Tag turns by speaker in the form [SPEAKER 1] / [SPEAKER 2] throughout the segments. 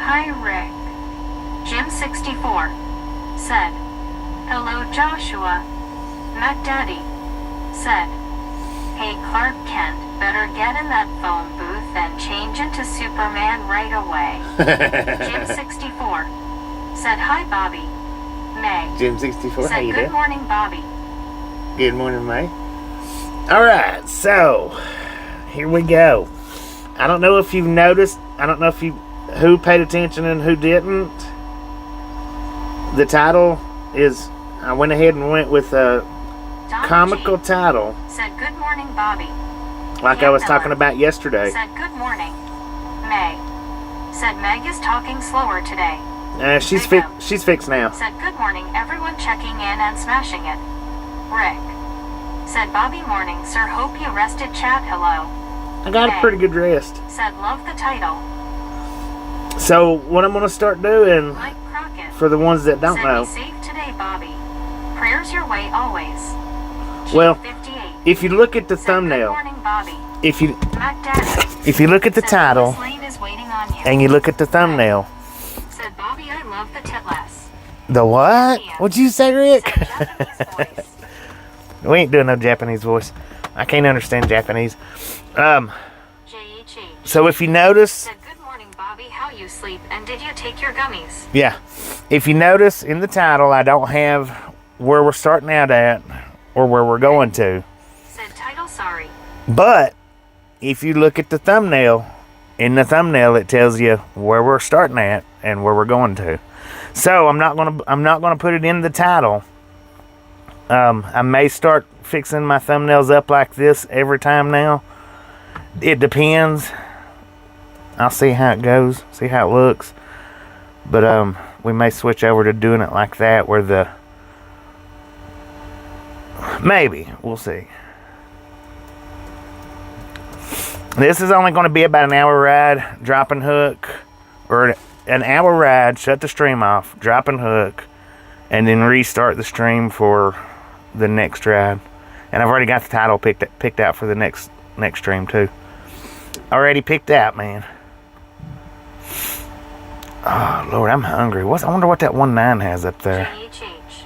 [SPEAKER 1] Hi Rick. Jim64 said, hello Joshua. Mac Daddy said, hey Clark Kent, better get in that phone booth and change into Superman right away. Jim64 said, hi Bobby. May
[SPEAKER 2] Jim64,
[SPEAKER 1] said,
[SPEAKER 2] how you doing?
[SPEAKER 1] good morning Bobby.
[SPEAKER 2] Good morning, May. Alright, so here we go. I don't know if you've noticed, I don't know if who paid attention and who didn't. The title is, I went ahead and went with a comical title.
[SPEAKER 1] Said, good morning Bobby.
[SPEAKER 2] Like I was talking about yesterday.
[SPEAKER 1] Said, good morning May. Said, Meg is talking slower today.
[SPEAKER 2] She's fixed now.
[SPEAKER 1] Said, good morning everyone checking in and smashing it. Rick said, Bobby morning sir, hope you rested chat, hello.
[SPEAKER 2] I got a pretty good rest.
[SPEAKER 1] Said, love the title.
[SPEAKER 2] So what I'm going to start doing,
[SPEAKER 1] Mike Crockett,
[SPEAKER 2] for the ones that don't
[SPEAKER 1] said,
[SPEAKER 2] know.
[SPEAKER 1] be safe today Bobby. Prayers your way always.
[SPEAKER 2] Well,
[SPEAKER 1] G58
[SPEAKER 2] if you look at the
[SPEAKER 1] said,
[SPEAKER 2] thumbnail,
[SPEAKER 1] good morning Bobby.
[SPEAKER 2] if you
[SPEAKER 1] Mac Daddy
[SPEAKER 2] if you look at the
[SPEAKER 1] said,
[SPEAKER 2] title
[SPEAKER 1] Lois Lane is waiting on you.
[SPEAKER 2] and you look at the thumbnail.
[SPEAKER 1] Said, Bobby, I love the titless.
[SPEAKER 2] The what? What'd you say, Rick?
[SPEAKER 1] Said, Japanese voice.
[SPEAKER 2] We ain't doing no Japanese voice. I can't understand Japanese.
[SPEAKER 1] J.H.E.
[SPEAKER 2] So if you notice,
[SPEAKER 1] Said, good morning Bobby, how you sleep and did you take your gummies?
[SPEAKER 2] yeah, if you notice in the title, I don't have where we're starting out at or where we're going to.
[SPEAKER 1] Said, title sorry.
[SPEAKER 2] But if you look at the thumbnail, in the thumbnail it tells you where we're starting at and where we're going to. So I'm not gonna put it in the title. I may start fixing my thumbnails up like this every time now. It depends. I'll see how it goes, see how it looks. But we may switch over to doing it like that, where maybe we'll see. This is only going to be about an hour ride, drop and hook, or an hour ride, shut the stream off, drop and hook, and then restart the stream for the next ride. And I've already got the title picked out for the next stream too. Already picked out, man. Oh Lord, I'm hungry. I wonder what that 19 has up there.
[SPEAKER 1] J.H.H.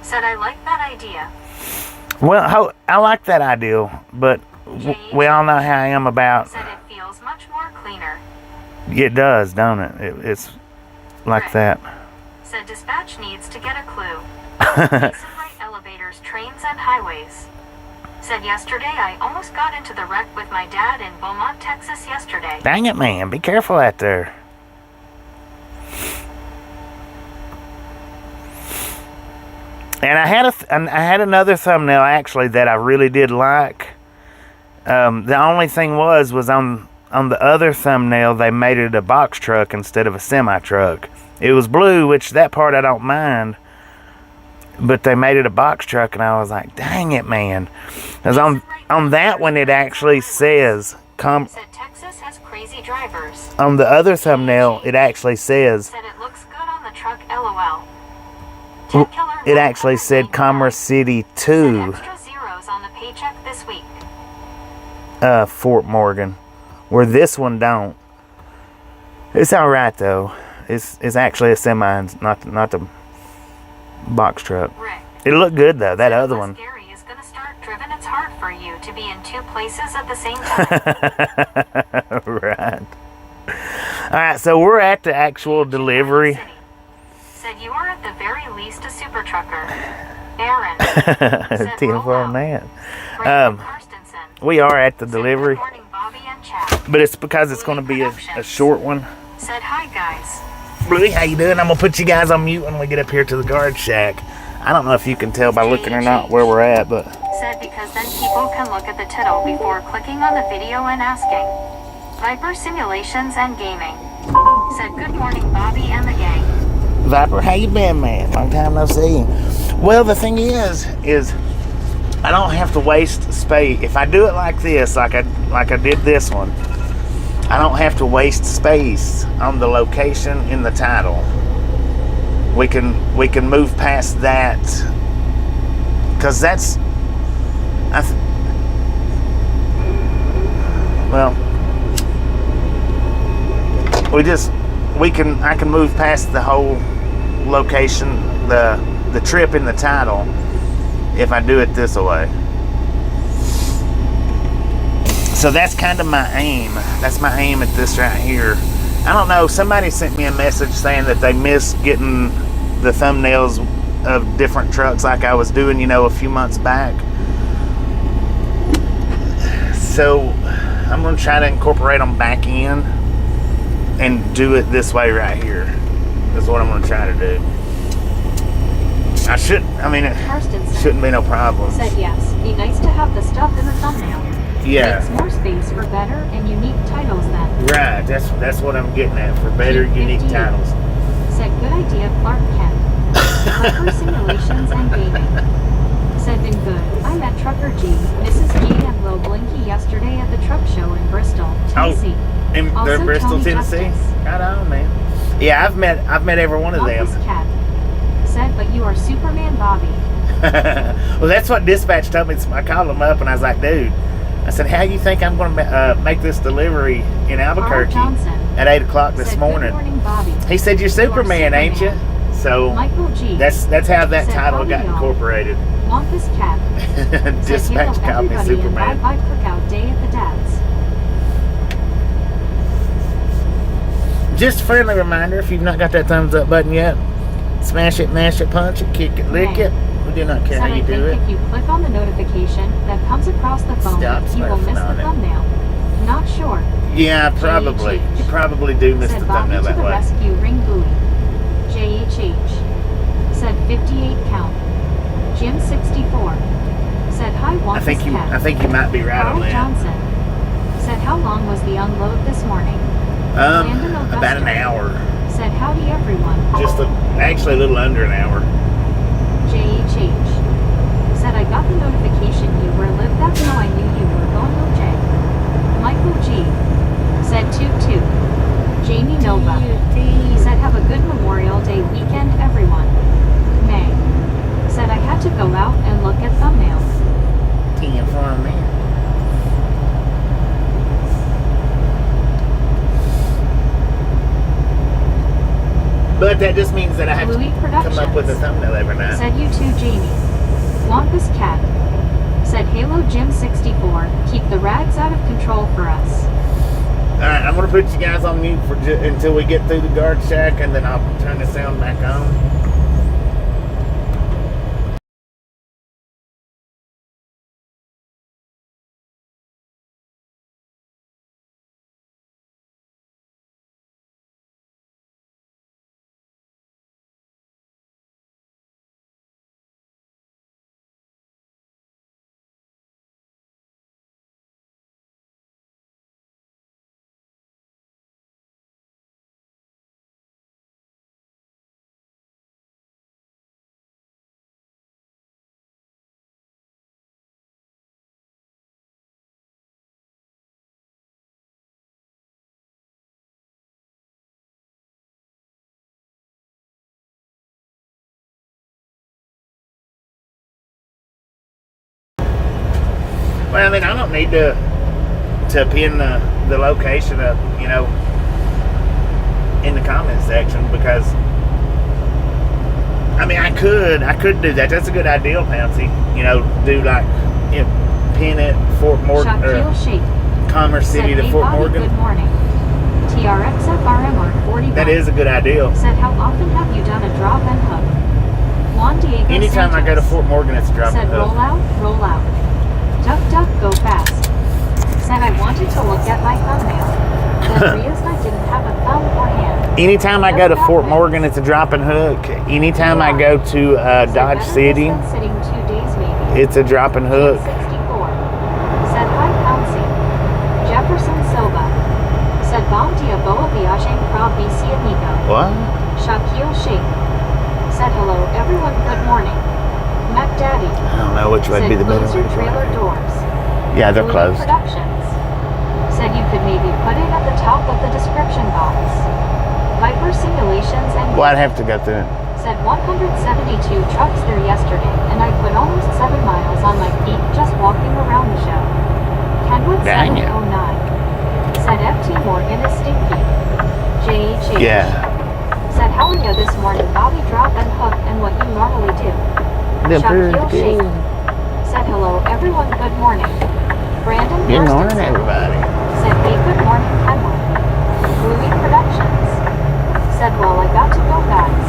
[SPEAKER 1] Said, I like that idea.
[SPEAKER 2] Well, I like that idea, but we all know how I am about.
[SPEAKER 1] Said it feels much more cleaner.
[SPEAKER 2] It does, don't it? It's like that.
[SPEAKER 1] Said dispatch needs to get a clue. Takes and right elevators, trains, and highways. Said yesterday I almost got into the wreck with my dad in Beaumont, Texas yesterday.
[SPEAKER 2] Dang it, man! Be careful out there. And I had another thumbnail actually that I really did like. The only thing was on the other thumbnail they made it a box truck instead of a semi truck. It was blue, which that part I don't mind, but they made it a box truck, and I was like, dang it, man! Because on that one it actually says
[SPEAKER 1] Said Texas has crazy drivers.
[SPEAKER 2] on the other thumbnail it actually says.
[SPEAKER 1] Said it looks good on the truck, LOL.
[SPEAKER 2] It actually said Commerce City 2.
[SPEAKER 1] Said extra zeros on the paycheck this week.
[SPEAKER 2] Fort Morgan, where this one don't. It's all right though. It's actually a semi, not the box truck.
[SPEAKER 1] Rick,
[SPEAKER 2] It looked good though. That other one.
[SPEAKER 1] Gary is gonna start driven. It's hard for you to be in two places at the same time.
[SPEAKER 2] Right. All right. So we're at the actual delivery.
[SPEAKER 1] Said you are at the very least a super trucker. Aaron. Said,
[SPEAKER 2] Team
[SPEAKER 1] roll
[SPEAKER 2] for
[SPEAKER 1] out.
[SPEAKER 2] man.
[SPEAKER 1] Brandon Karstensen.
[SPEAKER 2] We are at the
[SPEAKER 1] Said,
[SPEAKER 2] delivery,
[SPEAKER 1] good morning, Bobby and Chad.
[SPEAKER 2] but it's because it's going to be a short one.
[SPEAKER 1] Said hi guys.
[SPEAKER 2] Bluey, how you doing? I'm gonna put you guys on mute when we get up here to the guard shack. I don't know if you can tell by looking or not where we're at, but
[SPEAKER 1] Said because then people can look at the title before clicking on the video and asking. Viper Simulations and Gaming. Said good morning Bobby and the gang.
[SPEAKER 2] Viper, how you been, man? Long time no see. Well, the thing is I don't have to waste space. If I do it like this, like I did this one, I don't have to waste space on the location in the title. We can move past that, because that's well, I can move past the whole location, the trip in the title, if I do it this way. So that's kind of my aim. That's my aim at this right here. I don't know, somebody sent me a message saying that they missed getting the thumbnails of different trucks like I was doing, you know, a few months back. So I'm going to try to incorporate them back in and do it this way right here. That's what I'm going to try to do. It shouldn't be no problem.
[SPEAKER 1] Said yes. Be nice to have the stuff in the thumbnail.
[SPEAKER 2] Yeah.
[SPEAKER 1] Makes more space for better and unique titles then.
[SPEAKER 2] Right. That's what I'm getting at, for better, unique titles.
[SPEAKER 1] Said good idea, Clark Kent. Clever simulations and gaming. Said been good. I met Trucker G, Mrs. G, and Lil Blinky yesterday at the truck show in Bristol, Tennessee.
[SPEAKER 2] They're in Bristol,
[SPEAKER 1] Tony
[SPEAKER 2] Tennessee?
[SPEAKER 1] Justice.
[SPEAKER 2] Right on, man. Yeah, I've met every one of them.
[SPEAKER 1] Cat. Said, but you are Superman Bobby.
[SPEAKER 2] Well, that's what dispatch told me. I called him up and I was like, dude, I said, how you think I'm going to make this delivery in Albuquerque at 8 o'clock this morning?
[SPEAKER 1] Good morning, Bobby.
[SPEAKER 2] He said, you're Superman, ain't you? So
[SPEAKER 1] Michael G.
[SPEAKER 2] that's how that title got
[SPEAKER 1] y'all.
[SPEAKER 2] Incorporated.
[SPEAKER 1] Want this cat?
[SPEAKER 2] Dispatch called me Superman.
[SPEAKER 1] Bye cookout day at the dad's.
[SPEAKER 2] Just a friendly reminder, if you've not got that thumbs up button yet, smash it, mash it, punch it, kick it, lick it. We do not care how you do it.
[SPEAKER 1] If you click on the notification that comes across the phone, you will miss the thumbnail. Not sure.
[SPEAKER 2] Yeah, probably. You probably do miss the thumbnail that way.
[SPEAKER 1] Said Bobby to the rescue, ring buoy. JHH. Said 58 count. Jim 64. Said hi, want
[SPEAKER 2] I think you might be right
[SPEAKER 1] Carl
[SPEAKER 2] on that.
[SPEAKER 1] Johnson. Said how long was the unload this morning?
[SPEAKER 2] About an hour.
[SPEAKER 1] Said howdy everyone.
[SPEAKER 2] Actually a little under an hour.
[SPEAKER 1] JHH. Said I got the notification you were live, that's how I knew you were going OJ. Michael G. Said toot toot. Jamie Nova. Said have a good Memorial Day weekend everyone. May. Said I had to go out and look at thumbnails.
[SPEAKER 2] Damn for me. But that just means that I have
[SPEAKER 1] Louis
[SPEAKER 2] to come up with a thumbnail every night.
[SPEAKER 1] Said you too, Jamie. Want this cat? Said Halo Jim 64. Keep the rags out of control for us.
[SPEAKER 2] Alright, I'm going to put you guys on mute until we get through the guard shack, and then I'll turn the sound back on. Well, I mean, I don't need to pin the location up, you know, in the comment section, because I mean, I could do that. That's a good idea, Pouncy. You know, do like, you know, pin it Fort Morgan or Commerce City to Fort Morgan.
[SPEAKER 1] Good morning. TRX FRMR 40.
[SPEAKER 2] That is a good idea.
[SPEAKER 1] Said how often have you done a drop and hook? Juan Diego
[SPEAKER 2] Anytime
[SPEAKER 1] Santos.
[SPEAKER 2] I go to Fort Morgan, it's a drop and
[SPEAKER 1] hook.
[SPEAKER 2] hook.
[SPEAKER 1] Said roll out. Duck, duck, go fast. Said I wanted to look at my thumbnail. Said realized I didn't have a thumb or hand.
[SPEAKER 2] Anytime I go to Fort Morgan, it's a drop and hook. Anytime I go to Dodge City,
[SPEAKER 1] 2 days maybe.
[SPEAKER 2] it's a drop and hook.
[SPEAKER 1] 64. Said hi, Pouncy. Jefferson Silva. Said bom dia boa viagem pra BC amigo.
[SPEAKER 2] What?
[SPEAKER 1] Shaquille Sheikh. Said hello everyone, good morning. Mac Daddy.
[SPEAKER 2] I don't know which would be the better
[SPEAKER 1] Close your
[SPEAKER 2] one.
[SPEAKER 1] trailer doors.
[SPEAKER 2] Yeah, they're
[SPEAKER 1] Louis
[SPEAKER 2] closed.
[SPEAKER 1] Productions. Said you could maybe put it at the top of the description box. Viper Simulations and
[SPEAKER 2] Well, I'd have to go through it.
[SPEAKER 1] said 172 trucks there yesterday, and I put almost 7 miles on my feet just walking around the show. Kenwood
[SPEAKER 2] Dang it.
[SPEAKER 1] 709. Said FT Morgan is stinky. J.H.
[SPEAKER 2] Yeah.
[SPEAKER 1] Said, how are you this morning, Bobby? Drop and hook and what you normally do.
[SPEAKER 2] They're pretty
[SPEAKER 1] Shaquille
[SPEAKER 2] good.
[SPEAKER 1] Shake. Said, hello, everyone. Good morning. Brandon
[SPEAKER 2] Good morning,
[SPEAKER 1] Karstensen.
[SPEAKER 2] everybody.
[SPEAKER 1] Said, hey, good morning, Kenwood. Bluey Productions. Said, well, I got to go, guys.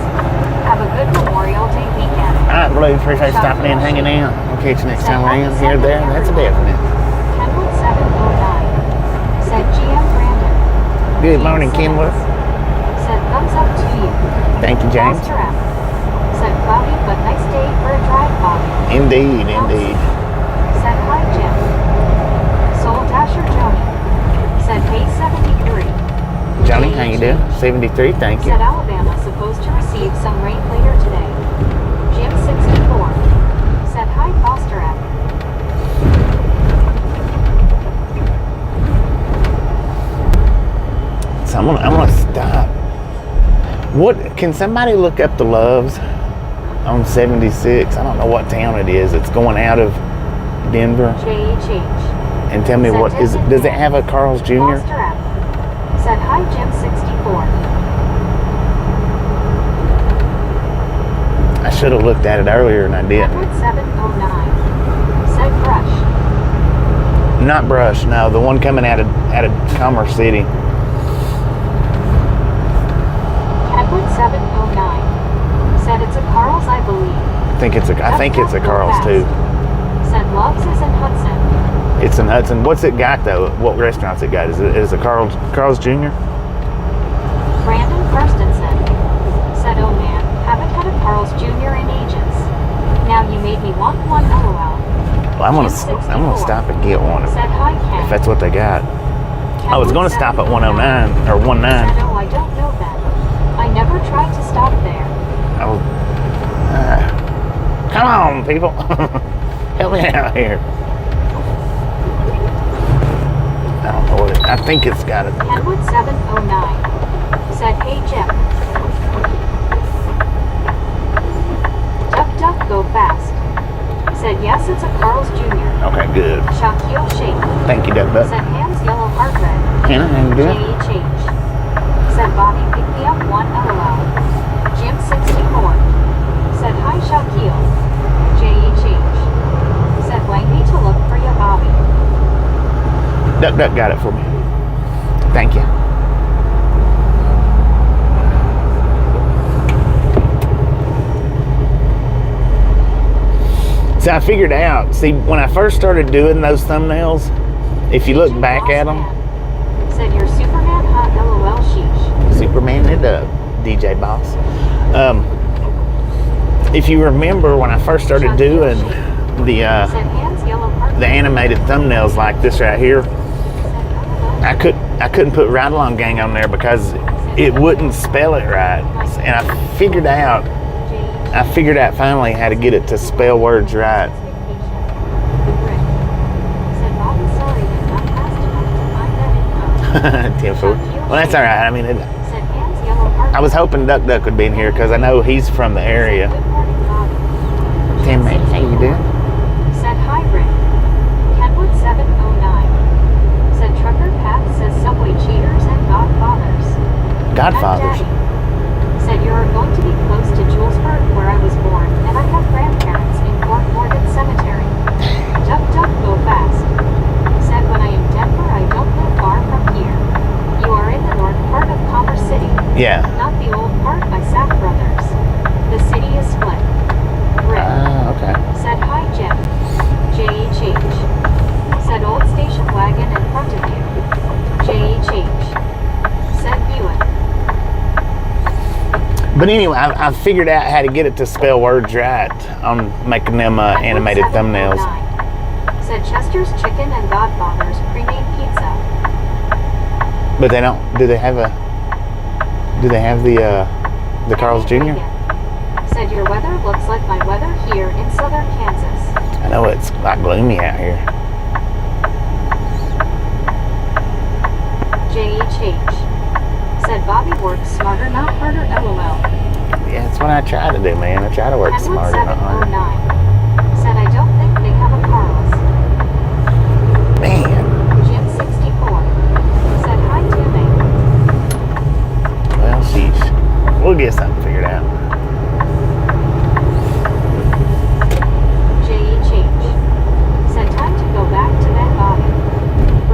[SPEAKER 1] Have a good Memorial Day weekend.
[SPEAKER 2] All right, Blue, appreciate you stopping in, hanging out. I'll catch you next time we're in here, there. That's a definite.
[SPEAKER 1] Kenwood 709. Said, GM Brandon.
[SPEAKER 2] Good morning, Kenwood.
[SPEAKER 1] Said, thumbs up to you.
[SPEAKER 2] Thank you, James.
[SPEAKER 1] Foster F. Said, cloudy but nice day for a drive, Bobby.
[SPEAKER 2] Indeed, indeed.
[SPEAKER 1] Said, hi, Jim. Soul Dasher Joni. Said, hey, 73.
[SPEAKER 2] Johnny, how you doing? 73, thank you.
[SPEAKER 1] Said, Alabama supposed to receive some rain later today. Jim 64. Said, hi, Foster F.
[SPEAKER 2] So I'm gonna stop. What, can somebody look up the Loves on 76? I don't know what town it is. It's going out of Denver.
[SPEAKER 1] J.H.
[SPEAKER 2] And tell me
[SPEAKER 1] Said,
[SPEAKER 2] what is it, does it have a Carl's Jr.?
[SPEAKER 1] Foster F. Said, hi, Jim 64.
[SPEAKER 2] I should have looked at it earlier and I didn't.
[SPEAKER 1] Edward 709. Said, brush.
[SPEAKER 2] Not Brush, no, the one coming out of Commerce City.
[SPEAKER 1] Edward 709. Said, it's a Carl's, I believe.
[SPEAKER 2] I think it's a Carl's too.
[SPEAKER 1] Said, Loves is in Hudson.
[SPEAKER 2] It's in Hudson. What's it got though? What restaurants it got? Is it Carl's Jr.?
[SPEAKER 1] Brandon Karstensen. Said, oh man, haven't had a Carl's Jr. in ages. Now you made me want one, LOL.
[SPEAKER 2] Well, I'm gonna stop and get one
[SPEAKER 1] Said, hi, Ken.
[SPEAKER 2] if that's what they got. I was gonna stop at 109 or 19.
[SPEAKER 1] Said, oh, I don't know then. I never tried to stop there.
[SPEAKER 2] Come on, people. Help me out here. I don't know what it, I think it's got it.
[SPEAKER 1] Kenwood 709. Said, hey, Jim. Duck, duck, go fast. Said, yes, it's a Carl's Jr.
[SPEAKER 2] Okay, good.
[SPEAKER 1] Shaquille Shake.
[SPEAKER 2] Thank you, Duck Duck.
[SPEAKER 1] Said, hands yellow, heart red.
[SPEAKER 2] Hannah, how you doing?
[SPEAKER 1] J.H. Said, Bobby, pick me up one, LOL. Jim 64. Said, hi, Shaquille. J.H. Said, blank me to look for you, Bobby.
[SPEAKER 2] Duck Duck got it for me. Thank you. So I figured out, see, when I first started doing those thumbnails, if you look back at them,
[SPEAKER 1] said, you're Superman, huh? LOL, sheesh.
[SPEAKER 2] Superman it up, DJ Boss. If you remember when I first started doing the animated thumbnails like this right here, I couldn't put Ride Along Gang on there because it wouldn't spell it right, and I figured out finally how to get it to spell words right. Well, that's all right. I mean, I was hoping Duck Duck would be in here because I know he's from the area. Tim, man, how you doing?
[SPEAKER 1] Said hybrid. Kenwood 709. Said Trucker Path says Subway cheaters and Godfathers.
[SPEAKER 2] Godfathers.
[SPEAKER 1] Said you're going to be close to Julesburg, where I was born, and I have grandparents in Fort Morgan Cemetery. Duck, duck, go fast. Said when I am Denver, I don't live far from here. You are in the north part of Commerce City.
[SPEAKER 2] Yeah.
[SPEAKER 1] Not the old part by Sack Brothers. The city is split. Rick.
[SPEAKER 2] Okay.
[SPEAKER 1] Said hi, Jim. J.H. Said old station wagon in front of you. J.H. Said Buick.
[SPEAKER 2] But anyway, I figured out how to get it to spell words right on making them animated thumbnails.
[SPEAKER 1] Said Chester's Chicken and Godfather's pre-made pizza.
[SPEAKER 2] But they don't. Do they have the Carl's Jr.?
[SPEAKER 1] Said your weather looks like my weather here in southern Kansas.
[SPEAKER 2] I know it's like gloomy out here.
[SPEAKER 1] J.H. Said Bobby works smarter, not harder, LOL.
[SPEAKER 2] Yeah, that's what I try to do, man. I try to work smarter, not harder.
[SPEAKER 1] 709. Said I don't think they have a Carl's.
[SPEAKER 2] Man.
[SPEAKER 1] Jim 64. Said hi, Timmy.
[SPEAKER 2] We'll get something figured out.
[SPEAKER 1] Said time to go back to bed, Bobby.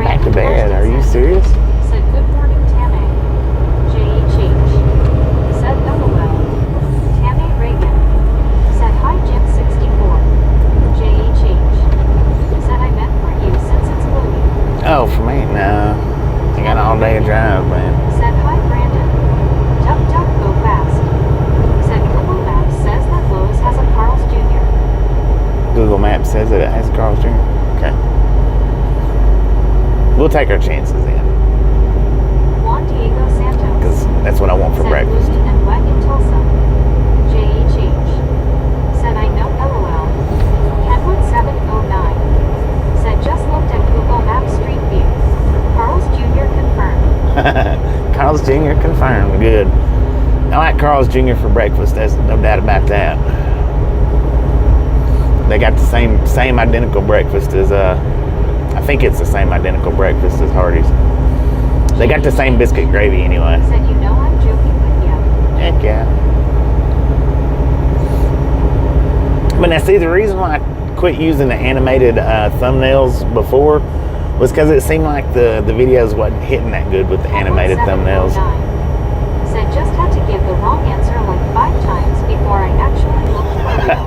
[SPEAKER 2] Back to bed? Are you serious?
[SPEAKER 1] Said good morning, Tammy. Said LOL. Tammy Reagan. Said hi, Jim 64. Said I meant for you since it's gloomy.
[SPEAKER 2] Oh, for me? No. I got all day to drive, man.
[SPEAKER 1] Said hi, Brandon. Duck, duck, go fast. Said Google Maps says that Lowe's has a Carl's Jr.
[SPEAKER 2] Google Maps says that it has Carl's Jr. Okay. We'll take our chances then.
[SPEAKER 1] Juan Diego Santos.
[SPEAKER 2] Because that's what I want for
[SPEAKER 1] said
[SPEAKER 2] breakfast.
[SPEAKER 1] gloomy and wet in Tulsa. Said I know LOL. Kenwood 709. Said just looked at Google Maps Street View. Carl's Jr. confirmed.
[SPEAKER 2] Carl's Jr. confirmed. Good. I like Carl's Jr. for breakfast. There's no doubt about that. They got the same identical breakfast as I think it's the same identical breakfast as Hardee's. They got the same biscuit gravy anyway.
[SPEAKER 1] Said you know I'm joking with you.
[SPEAKER 2] Heck yeah. But now see, the reason why I quit using the animated thumbnails before was because it seemed like the videos wasn't hitting that good with the animated thumbnails.
[SPEAKER 1] Said just had to give the wrong answer like 5 times before I actually looked for real.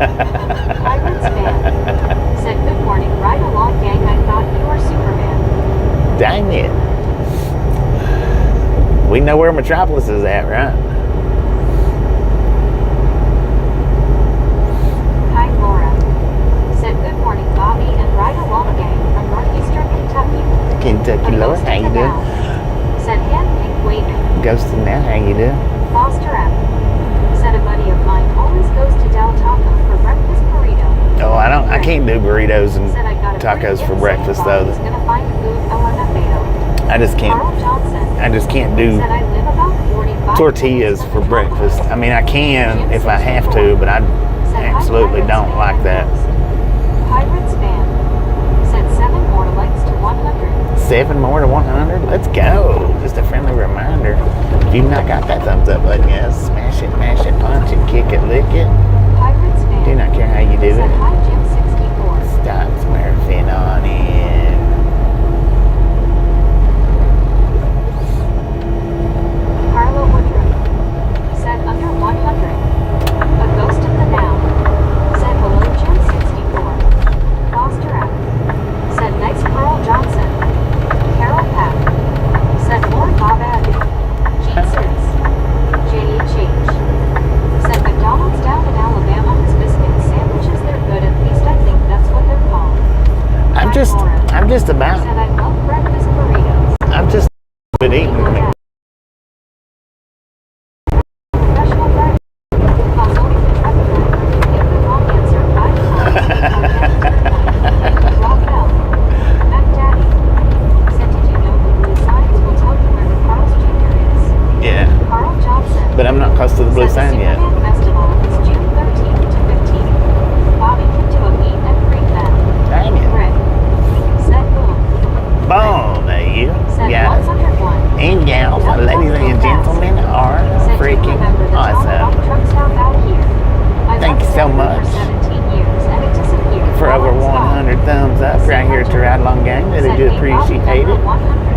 [SPEAKER 1] Pirates fan. Said good morning, ride along gang, I thought you were Superman.
[SPEAKER 2] Dang it. We know where Metropolis is at, right?
[SPEAKER 1] Hi Laura. Said good morning, Bobby, and ride along gang from northeastern Kentucky.
[SPEAKER 2] Kentucky, Laura, how you doing?
[SPEAKER 1] Said hand pink waving.
[SPEAKER 2] Ghosting now, how you doing?
[SPEAKER 1] Foster up. Said a buddy of mine always goes to Del Taco for breakfast burrito.
[SPEAKER 2] Oh, I can't do burritos and
[SPEAKER 1] Said I got a
[SPEAKER 2] tacos for
[SPEAKER 1] pretty
[SPEAKER 2] breakfast
[SPEAKER 1] insane
[SPEAKER 2] though.
[SPEAKER 1] Bobby's gonna find food LMFAO.
[SPEAKER 2] I just can't.
[SPEAKER 1] Carl Johnson.
[SPEAKER 2] I just can't do
[SPEAKER 1] Said I live about 45
[SPEAKER 2] tortillas
[SPEAKER 1] minutes
[SPEAKER 2] for
[SPEAKER 1] from
[SPEAKER 2] breakfast.
[SPEAKER 1] Taco.
[SPEAKER 2] I mean, I can
[SPEAKER 1] Jim
[SPEAKER 2] if I have to,
[SPEAKER 1] 64.
[SPEAKER 2] but I
[SPEAKER 1] Said, "Hi,
[SPEAKER 2] absolutely
[SPEAKER 1] Pirates
[SPEAKER 2] don't
[SPEAKER 1] fan
[SPEAKER 2] like that.
[SPEAKER 1] host." Pirates fan. Said 7 more likes to 100.
[SPEAKER 2] 7 more to 100? Let's go. Just a friendly reminder. If you've not got that thumbs up button yet, smash it, mash it, punch it, kick it, lick it.
[SPEAKER 1] Pirates fan.
[SPEAKER 2] Do not care how you do
[SPEAKER 1] Said
[SPEAKER 2] it.
[SPEAKER 1] hi Jim 64.
[SPEAKER 2] Stop smurfing on it.
[SPEAKER 1] Carlo Woodruff. Said under 100. A ghost of the now. Said hello Jim 64. Foster up. Said nice Carl Johnson. Carol Pack. Said more Bob Addy. Jesus. J.H.H. Said McDonald's down in Alabama has biscuit sandwiches. They're good, at least I think that's what they're called.
[SPEAKER 2] I'm just about.
[SPEAKER 1] Said I love breakfast burritos.
[SPEAKER 2] I'm just with eating.
[SPEAKER 1] Professional driver. Calls only the truck driver to give the wrong answer 5 times. Rafael. Mac Daddy. Said did you know the blue signs will tell you where the Carl's Jr. is?
[SPEAKER 2] Yeah,
[SPEAKER 1] Carl Johnson.
[SPEAKER 2] but I'm not close to the blue
[SPEAKER 1] Said
[SPEAKER 2] sign yet.
[SPEAKER 1] the Superman Festival is June 13th to 15th. Bobby can do a meet and greet then.
[SPEAKER 2] Dang it.
[SPEAKER 1] Rick. Said boom.
[SPEAKER 2] Boom, there you
[SPEAKER 1] Said
[SPEAKER 2] guys
[SPEAKER 1] 101.
[SPEAKER 2] and gals, ladies and gentlemen are
[SPEAKER 1] Said
[SPEAKER 2] freaking
[SPEAKER 1] remember the Tom
[SPEAKER 2] awesome.
[SPEAKER 1] truck stop out here. I
[SPEAKER 2] Thank you
[SPEAKER 1] left
[SPEAKER 2] so
[SPEAKER 1] Saturday
[SPEAKER 2] much
[SPEAKER 1] for 17 years and it disappeared.
[SPEAKER 2] For over
[SPEAKER 1] While I was
[SPEAKER 2] 100 thumbs up right here at the Ride Along Gang. Really
[SPEAKER 1] Said
[SPEAKER 2] do
[SPEAKER 1] hey, Bobby,
[SPEAKER 2] appreciate
[SPEAKER 1] number
[SPEAKER 2] it.
[SPEAKER 1] 100.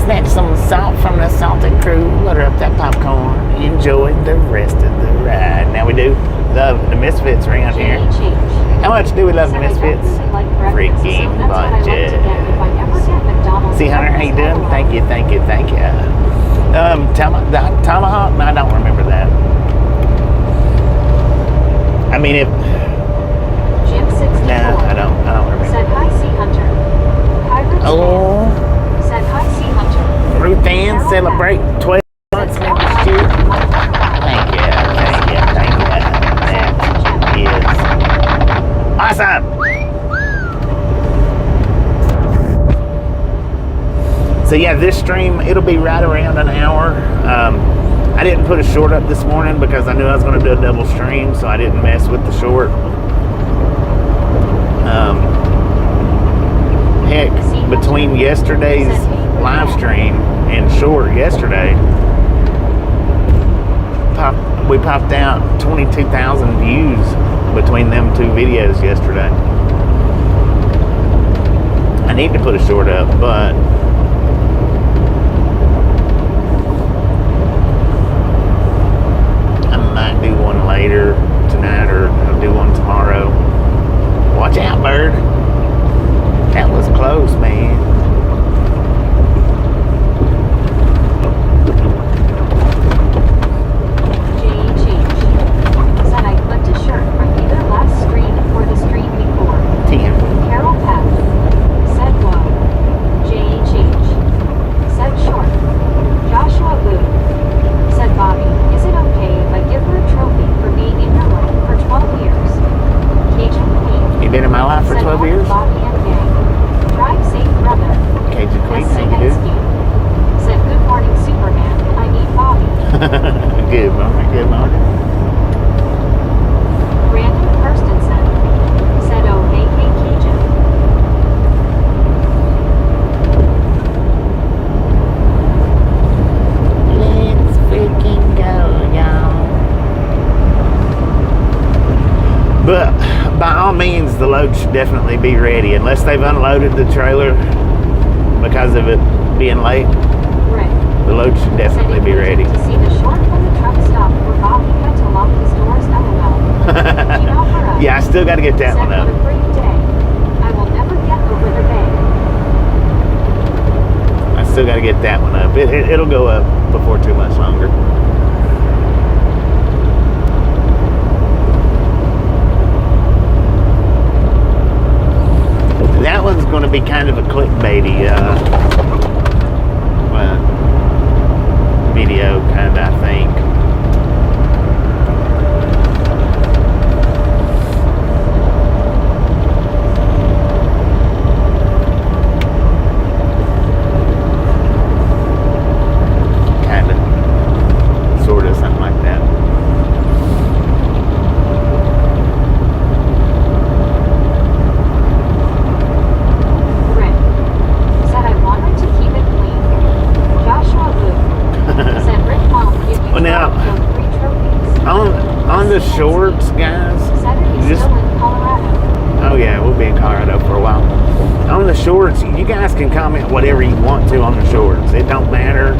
[SPEAKER 2] Snatch some salt from the salted crew, butter up that popcorn, enjoy the rest of the ride. Now we do love the Misfits around here.
[SPEAKER 1] J.H.
[SPEAKER 2] How much do we love the
[SPEAKER 1] Said I don't
[SPEAKER 2] Misfits?
[SPEAKER 1] really like breakfast,
[SPEAKER 2] Freaking
[SPEAKER 1] so that's what I like to
[SPEAKER 2] bunches.
[SPEAKER 1] get if I ever get McDonald's.
[SPEAKER 2] See, Hunter, how you doing?
[SPEAKER 1] breakfast
[SPEAKER 2] Thank you, thank you, thank you. Tomahawk? No, I don't remember that. I mean, if
[SPEAKER 1] Jim 64.
[SPEAKER 2] nah, I don't remember.
[SPEAKER 1] Said hi, Sea Hunter. Pirates
[SPEAKER 2] Oh,
[SPEAKER 1] fan. Said hi, Sea Hunter.
[SPEAKER 2] Ruth Ann celebrate 12 months next year. Thank you, thank you, thank you. That is awesome. So yeah, this stream, it'll be right around an hour. I didn't put a short up this morning because I knew I was going to do a double stream, so I didn't mess with the short. Heck, between yesterday's live stream and short yesterday, popped out 22,000 views between them two videos yesterday. I need to put a short up, but I might do one later tonight, or I'll do one tomorrow. Watch out, bird. That was close, man.
[SPEAKER 1] Said I clipped a shirt from either last stream or the stream before.
[SPEAKER 2] 10.
[SPEAKER 1] Carol Path. Said whoa. JHH. Said short. Joshua Boo. Said Bobby, is it okay if I give her a trophy for being in your life for 12 years? Cajun Queen.
[SPEAKER 2] You been in my life for
[SPEAKER 1] Said
[SPEAKER 2] 12
[SPEAKER 1] morning,
[SPEAKER 2] years?
[SPEAKER 1] Bobby and gang. Drive safe, brother.
[SPEAKER 2] Cajun Queen,
[SPEAKER 1] SC
[SPEAKER 2] thank you, dude.
[SPEAKER 1] Said good morning, Superman. I need Bobby.
[SPEAKER 2] Good morning, good morning.
[SPEAKER 1] Brandon Kirstensen. Said oh hey hey Cajun.
[SPEAKER 2] Let's freaking go, y'all. But by all means, the load should definitely be ready, unless they've unloaded the trailer because of it being late.
[SPEAKER 1] Right.
[SPEAKER 2] The load should definitely be ready.
[SPEAKER 1] To see the short when the truck stopped where Bobby had to lock his doors, LOL. Email for us.
[SPEAKER 2] Yeah, I still got to get that
[SPEAKER 1] Said
[SPEAKER 2] one up.
[SPEAKER 1] what a great day. I will never get over the bay.
[SPEAKER 2] I still got to get that one up. It'll go up before too much longer. That one's going to be kind of a clickbaity video, kind of, I think. Kind of, sort of, something like that.
[SPEAKER 1] Rick. Said I wanted to keep it clean. Joshua Blue. Said Rick Mom give you
[SPEAKER 2] Well, now,
[SPEAKER 1] 3 trophies.
[SPEAKER 2] on the shorts, guys,
[SPEAKER 1] Said he's
[SPEAKER 2] just,
[SPEAKER 1] still in Colorado.
[SPEAKER 2] oh yeah, we'll be in Colorado for a while. On the shorts, you guys can comment whatever you want to on the shorts. It don't matter,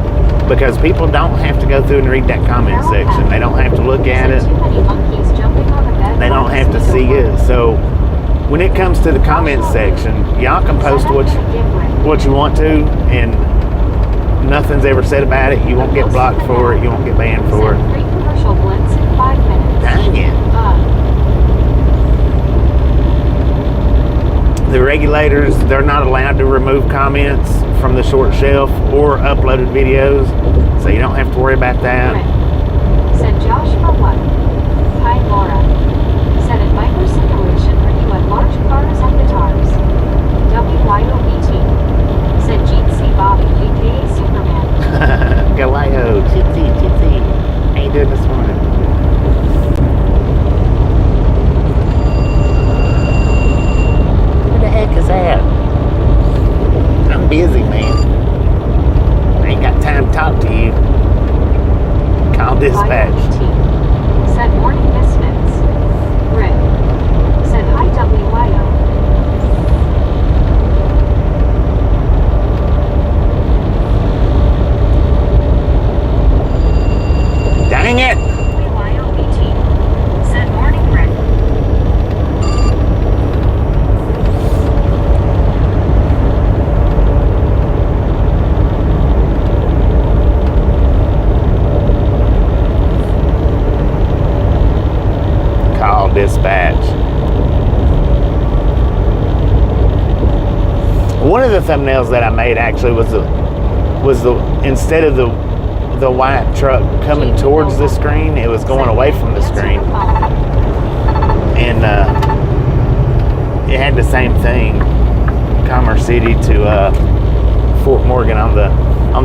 [SPEAKER 2] because people don't have to go through and read that comment section. They don't have to look at it.
[SPEAKER 1] Too many monkeys jumping on the bed.
[SPEAKER 2] They don't have to see it. So when it comes to the comment section, y'all can post what you want to, and nothing's ever said about it. You won't get blocked for it. You won't get banned for it.
[SPEAKER 1] 3 commercial blitz in 5 minutes.
[SPEAKER 2] Dang it. The regulators, they're not allowed to remove comments from the short shelf or uploaded videos, so you don't have to worry about that.
[SPEAKER 1] Rick. Said Josh for what? Hi Laura. Said in micro simulation review at large cars and guitars. WYOBT. Said Gene C. Bobby, aka Superman.
[SPEAKER 2] Galio, Chitsy. How you doing this morning? Who the heck is that? I'm busy, man. I ain't got time to talk to you. Call dispatch.
[SPEAKER 1] YOBT. Said morning misfits. Rick. Said hi WYO.
[SPEAKER 2] Dang it!
[SPEAKER 1] WYOBT. Said morning Rick.
[SPEAKER 2] Call dispatch. One of the thumbnails that I made actually was the instead of the white truck coming towards the screen, it was going away from the screen, and it had the same thing, Commerce City to Fort Morgan on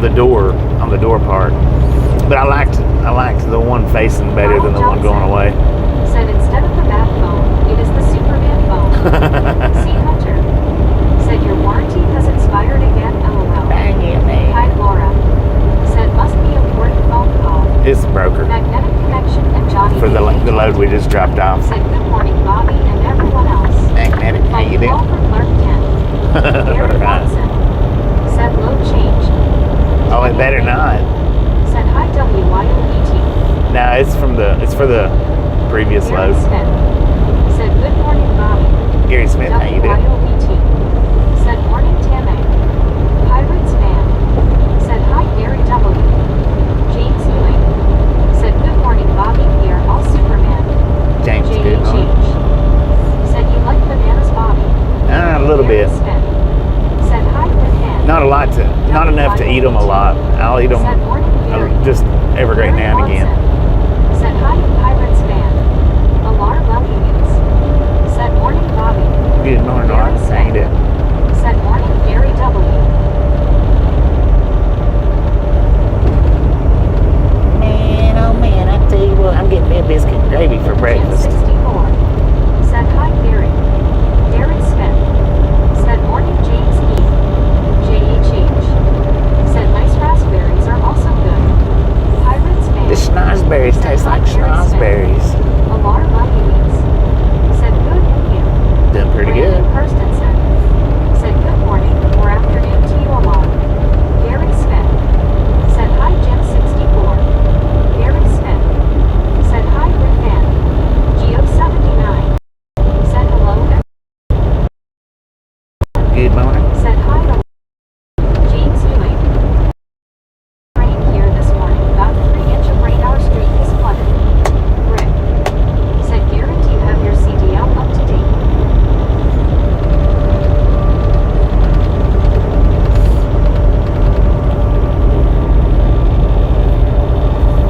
[SPEAKER 2] the door part. But I liked the one facing better than the one going away.
[SPEAKER 1] Said instead of the bat phone, it is the Superman phone. See Hunter. Said your warranty has expired again, LOL.
[SPEAKER 2] Dang it, man.
[SPEAKER 1] Hi Laura. Said must be important phone call.
[SPEAKER 2] It's a broker.
[SPEAKER 1] Magnetic
[SPEAKER 2] for the load we just dropped off.
[SPEAKER 1] Said good morning, Bobby, and everyone else.
[SPEAKER 2] Magnetic, how you doing?
[SPEAKER 1] Call for Clark Kent. Gary Watson. Said load changed.
[SPEAKER 2] Oh, it better not.
[SPEAKER 1] Said hi, WYOET.
[SPEAKER 2] No, it's for the previous
[SPEAKER 1] Gary
[SPEAKER 2] load.
[SPEAKER 1] Smith. Said good morning, Bobby.
[SPEAKER 2] Gary Smith, how you doing?
[SPEAKER 1] WYOET. Said morning, Tammy. Pirates fan. Said hi, Gary W. James Ewing. Said good morning, Bobby. We are all Superman.
[SPEAKER 2] James, good morning.
[SPEAKER 1] JH. Said you like bananas, Bobby.
[SPEAKER 2] A little
[SPEAKER 1] Gary
[SPEAKER 2] bit.
[SPEAKER 1] Smith. Said hi, Rick.
[SPEAKER 2] Not a lot not enough to eat them a lot. I'll eat them
[SPEAKER 1] Said morning, Gary.
[SPEAKER 2] just every great now and again.
[SPEAKER 1] Said hi, Pirates fan. Alar Luggins. Said morning, Bobby.
[SPEAKER 2] Good morning,
[SPEAKER 1] Gary
[SPEAKER 2] Art. How you
[SPEAKER 1] Smith.
[SPEAKER 2] doing?
[SPEAKER 1] Said morning, Gary W.
[SPEAKER 2] Man, oh man, I tell you what, I'm getting me a biscuit and gravy for
[SPEAKER 1] Jim
[SPEAKER 2] breakfast.
[SPEAKER 1] 64. Said hi, Gary. Gary Smith. Said morning, James E. JHH. Said nice raspberries are also good. Pirates fan.
[SPEAKER 2] The schnozberries taste like schnozberries.
[SPEAKER 1] Alar Luggins. Said good and you.
[SPEAKER 2] Doing pretty
[SPEAKER 1] Brandon
[SPEAKER 2] good.
[SPEAKER 1] Kirstensen. Said good morning or afternoon to you, Alar. Gary Smith. Said hi, Jim 64. Gary Smith. Said hi, Rick Van. Geo 79. Said hello.
[SPEAKER 2] Good morning.
[SPEAKER 1] Said hi to James Ewing. Rain here this morning. About 3 inch of rain. Our street is flooded. Rick. Said Gary, do you have your CDL up to date?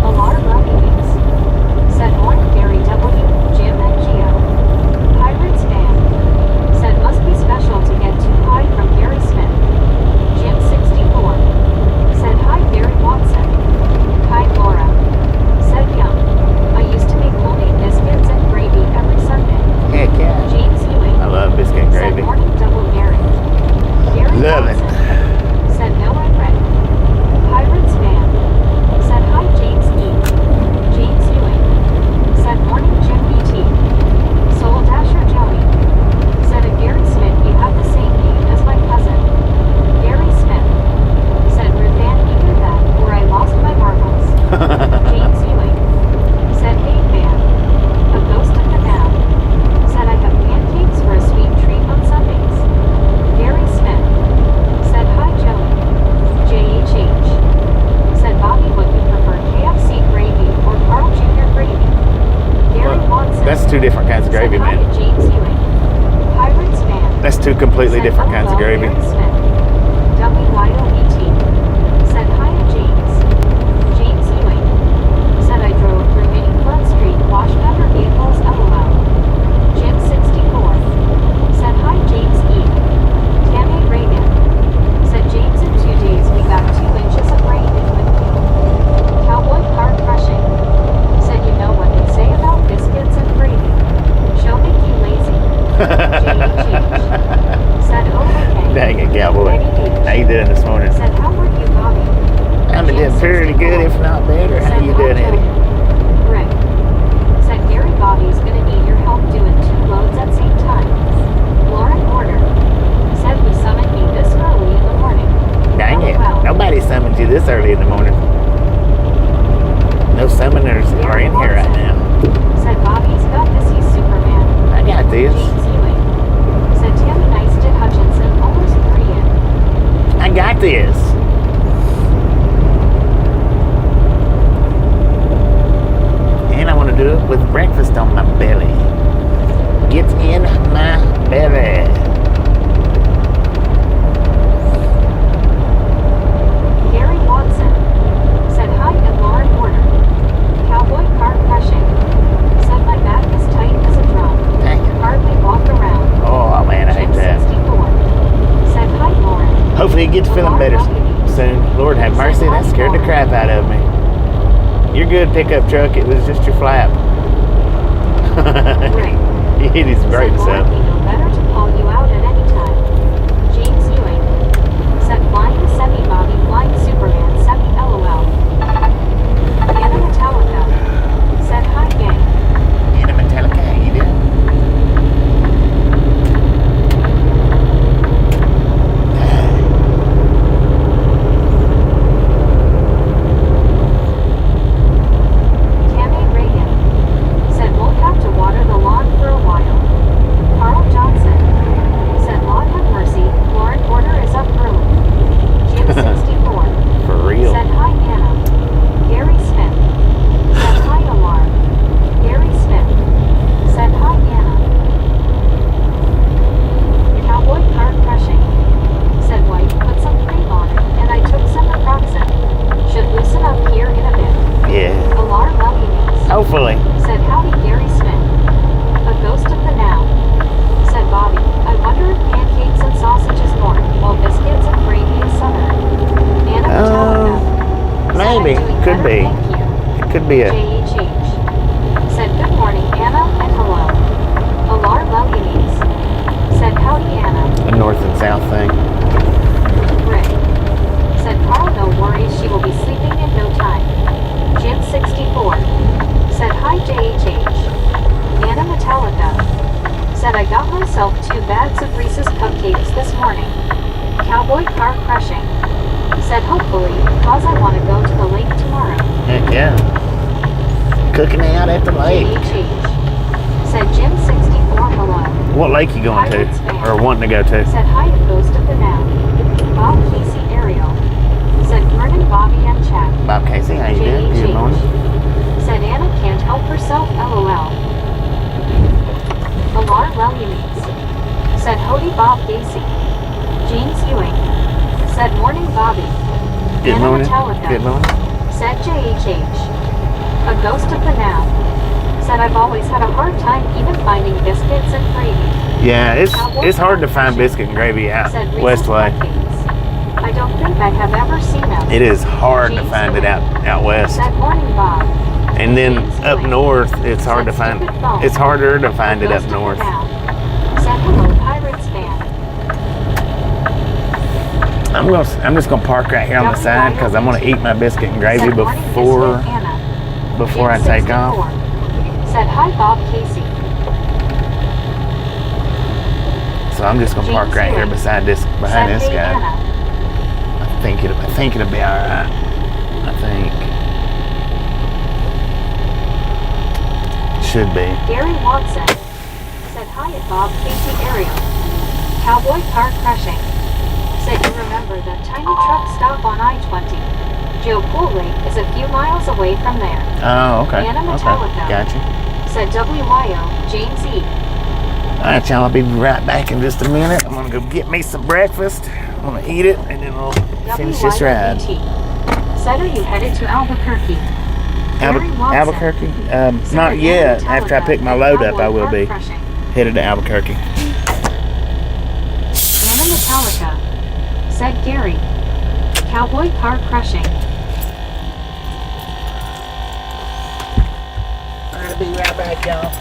[SPEAKER 1] Alar Luggins. Said morning, Gary W. Jim and Geo. Pirates fan. Said must be special to get too high from Gary Smith. Jim 64. Said hi, Gary Watson. Hi, Laura. Said yum. I used to make homemade biscuits and gravy every Sunday.
[SPEAKER 2] Heck yeah.
[SPEAKER 1] James Ewing.
[SPEAKER 2] I love biscuit and
[SPEAKER 1] Said
[SPEAKER 2] gravy.
[SPEAKER 1] morning, double Gary. Gary
[SPEAKER 2] Love it.
[SPEAKER 1] Watson. Said no, I'm Rick. Pirates fan. Said hi, James E. James Ewing. Said morning, Jim BT. Soul Dasher Joey. Said a Gary Smith, you have the same name as my cousin. Gary Smith. Said Ruvan, either that or I lost my marbles. James Ewing. Said hey man. A ghost of the now. Said I have pancakes for a sweet treat on Sundays. Gary Smith. Said hi Joey. JHH. Said Bobby, would you prefer KFC gravy or Carl Jr. gravy? Gary Watson.
[SPEAKER 2] That's two different kinds of gravy,
[SPEAKER 1] Said hi
[SPEAKER 2] man.
[SPEAKER 1] to James Ewing. Pirates fan.
[SPEAKER 2] That's two completely
[SPEAKER 1] Said
[SPEAKER 2] different kinds of
[SPEAKER 1] LOL,
[SPEAKER 2] gravy.
[SPEAKER 1] Gary Smith. WYOET. Said hi to James. James Ewing. Said I drove through many flood street, washed under vehicles, LOL. Jim 64. Said hi, James E. Tammy Reagan. Said James, in 2 days we got 2 inches of rain in Winfield. Cowboy car crushing. Said you know what they say about biscuits and gravy. She'll make you lazy. JHH. Said okay.
[SPEAKER 2] Dang it, cowboy. How you doing this morning?
[SPEAKER 1] Said how were you, Bobby?
[SPEAKER 2] I'm doing pretty good, if not better. How you doing, Eddie?
[SPEAKER 1] Rick. Said Gary, Bobby's gonna need your help doing 2 loads at same time. Lauren Order. Said we summoned me this early in the morning.
[SPEAKER 2] Dang it.
[SPEAKER 1] Well.
[SPEAKER 2] Nobody summoned you this early in the morning. No summoners are in here right now.
[SPEAKER 1] Said Bobby's got this, he's Superman.
[SPEAKER 2] I got this.
[SPEAKER 1] James Ewing. Said Tammy Nice did Hutchinson almost 3 in.
[SPEAKER 2] I got this. And I want to do it with breakfast on my belly. Get in my belly.
[SPEAKER 1] Gary Watson. Said hi and Lauren Order. Cowboy car crushing. Said my back is tight as a drum.
[SPEAKER 2] Dang it.
[SPEAKER 1] Hardly walk around.
[SPEAKER 2] Oh man, I hate
[SPEAKER 1] Jim
[SPEAKER 2] that.
[SPEAKER 1] 64. Said hi, Lauren.
[SPEAKER 2] Hopefully it gets feeling better soon. Lord have mercy, that scared the crap out of me. You're good, pickup truck. It was just your flap.
[SPEAKER 1] Rick.
[SPEAKER 2] He hit his brakes
[SPEAKER 1] Said
[SPEAKER 2] up.
[SPEAKER 1] Lauren, we know better to call you out at any time. James Ewing. Said flying semi-Bobby, flying Superman, semi-LOL. Anna Metallica. Said hi, gang.
[SPEAKER 2] Hopefully.
[SPEAKER 1] Said howdy Gary Smith. A ghost of the now. Said Bobby. I wonder if pancakes and sausage is north, while biscuits and gravy is southern. Anna Metallica.
[SPEAKER 2] Maybe.
[SPEAKER 1] Said, I'm doing
[SPEAKER 2] Could
[SPEAKER 1] better,
[SPEAKER 2] be.
[SPEAKER 1] thank you.
[SPEAKER 2] It could be a.
[SPEAKER 1] JHH. Said good morning Anna and hello. Alar Lelianes. Said howdy Anna.
[SPEAKER 2] A north and south thing.
[SPEAKER 1] Rick. Said Carl no worries she will be sleeping in no time. Jim 64. Said hi JHH. Anna Metallica. Said I got myself 2 bags of Reese's cupcakes this morning. Cowboy car crushing. Said hopefully, cause I want to go to the lake tomorrow.
[SPEAKER 2] Heck yeah. Cooking out at the lake.
[SPEAKER 1] JHH. Said Jim 64 hello.
[SPEAKER 2] What lake you going to? Or wanting to go to?
[SPEAKER 1] Said hi a ghost of the now. Bob Casey Ariel. Said Vernon Bobby and Chad.
[SPEAKER 2] Bob Casey, how you doing? Good
[SPEAKER 1] JHH.
[SPEAKER 2] morning.
[SPEAKER 1] Said Anna can't help herself LOL. Alar Lelianes. Said Hody Bob Gacy. James Ewing. Said morning Bobby.
[SPEAKER 2] Good
[SPEAKER 1] Anna
[SPEAKER 2] morning.
[SPEAKER 1] Metallica.
[SPEAKER 2] Good morning.
[SPEAKER 1] Said JHH. A ghost of the now. Said I've always had a hard time even finding biscuits and gravy.
[SPEAKER 2] Yeah, it's hard to find biscuit and gravy out
[SPEAKER 1] Said Reese's
[SPEAKER 2] west way.
[SPEAKER 1] Cupcakes. I don't think I have ever seen them.
[SPEAKER 2] It is hard to
[SPEAKER 1] James
[SPEAKER 2] find it
[SPEAKER 1] Ewing.
[SPEAKER 2] out west.
[SPEAKER 1] Said morning Bob.
[SPEAKER 2] And then
[SPEAKER 1] James
[SPEAKER 2] up
[SPEAKER 1] Ewing.
[SPEAKER 2] north, it's hard to
[SPEAKER 1] Said
[SPEAKER 2] find.
[SPEAKER 1] stupid phone.
[SPEAKER 2] It's harder to find
[SPEAKER 1] A
[SPEAKER 2] it up
[SPEAKER 1] ghost of the
[SPEAKER 2] north.
[SPEAKER 1] now. Said hello Pirates fan.
[SPEAKER 2] I'm just gonna park right here on the side because I'm gonna eat my biscuit and gravy
[SPEAKER 1] Said morning
[SPEAKER 2] before
[SPEAKER 1] Biscuit Anna.
[SPEAKER 2] I
[SPEAKER 1] Jim
[SPEAKER 2] take
[SPEAKER 1] 64.
[SPEAKER 2] off.
[SPEAKER 1] Said hi Bob Casey.
[SPEAKER 2] So I'm just gonna park
[SPEAKER 1] James
[SPEAKER 2] right here
[SPEAKER 1] Ewing.
[SPEAKER 2] behind this
[SPEAKER 1] Said
[SPEAKER 2] guy.
[SPEAKER 1] hey Anna.
[SPEAKER 2] I think it'll be all right. I think should be.
[SPEAKER 1] Gary Watson. Said hi at Bob Casey Ariel. Cowboy car crushing. Said you remember that tiny truck stop on I-20. Joe Pool Lake is a few miles away from there.
[SPEAKER 2] Oh, okay.
[SPEAKER 1] Anna
[SPEAKER 2] Okay.
[SPEAKER 1] Metallica.
[SPEAKER 2] Gotcha.
[SPEAKER 1] Said WYO James E.
[SPEAKER 2] All right, y'all. I'll be right back in just a minute. I'm gonna go get me some breakfast. I'm gonna eat it, and then we'll finish this ride.
[SPEAKER 1] WYOBT. Said are you headed to Albuquerque? Gary Watson.
[SPEAKER 2] Albuquerque?
[SPEAKER 1] Said
[SPEAKER 2] Not
[SPEAKER 1] that
[SPEAKER 2] yet.
[SPEAKER 1] Anna
[SPEAKER 2] After I pick my
[SPEAKER 1] Metallica
[SPEAKER 2] load
[SPEAKER 1] and
[SPEAKER 2] up, I will
[SPEAKER 1] Cowboy
[SPEAKER 2] be
[SPEAKER 1] car crushing.
[SPEAKER 2] headed to Albuquerque.
[SPEAKER 1] Anna Metallica. Said Gary. Cowboy car crushing.
[SPEAKER 2] I'll be right back, y'all.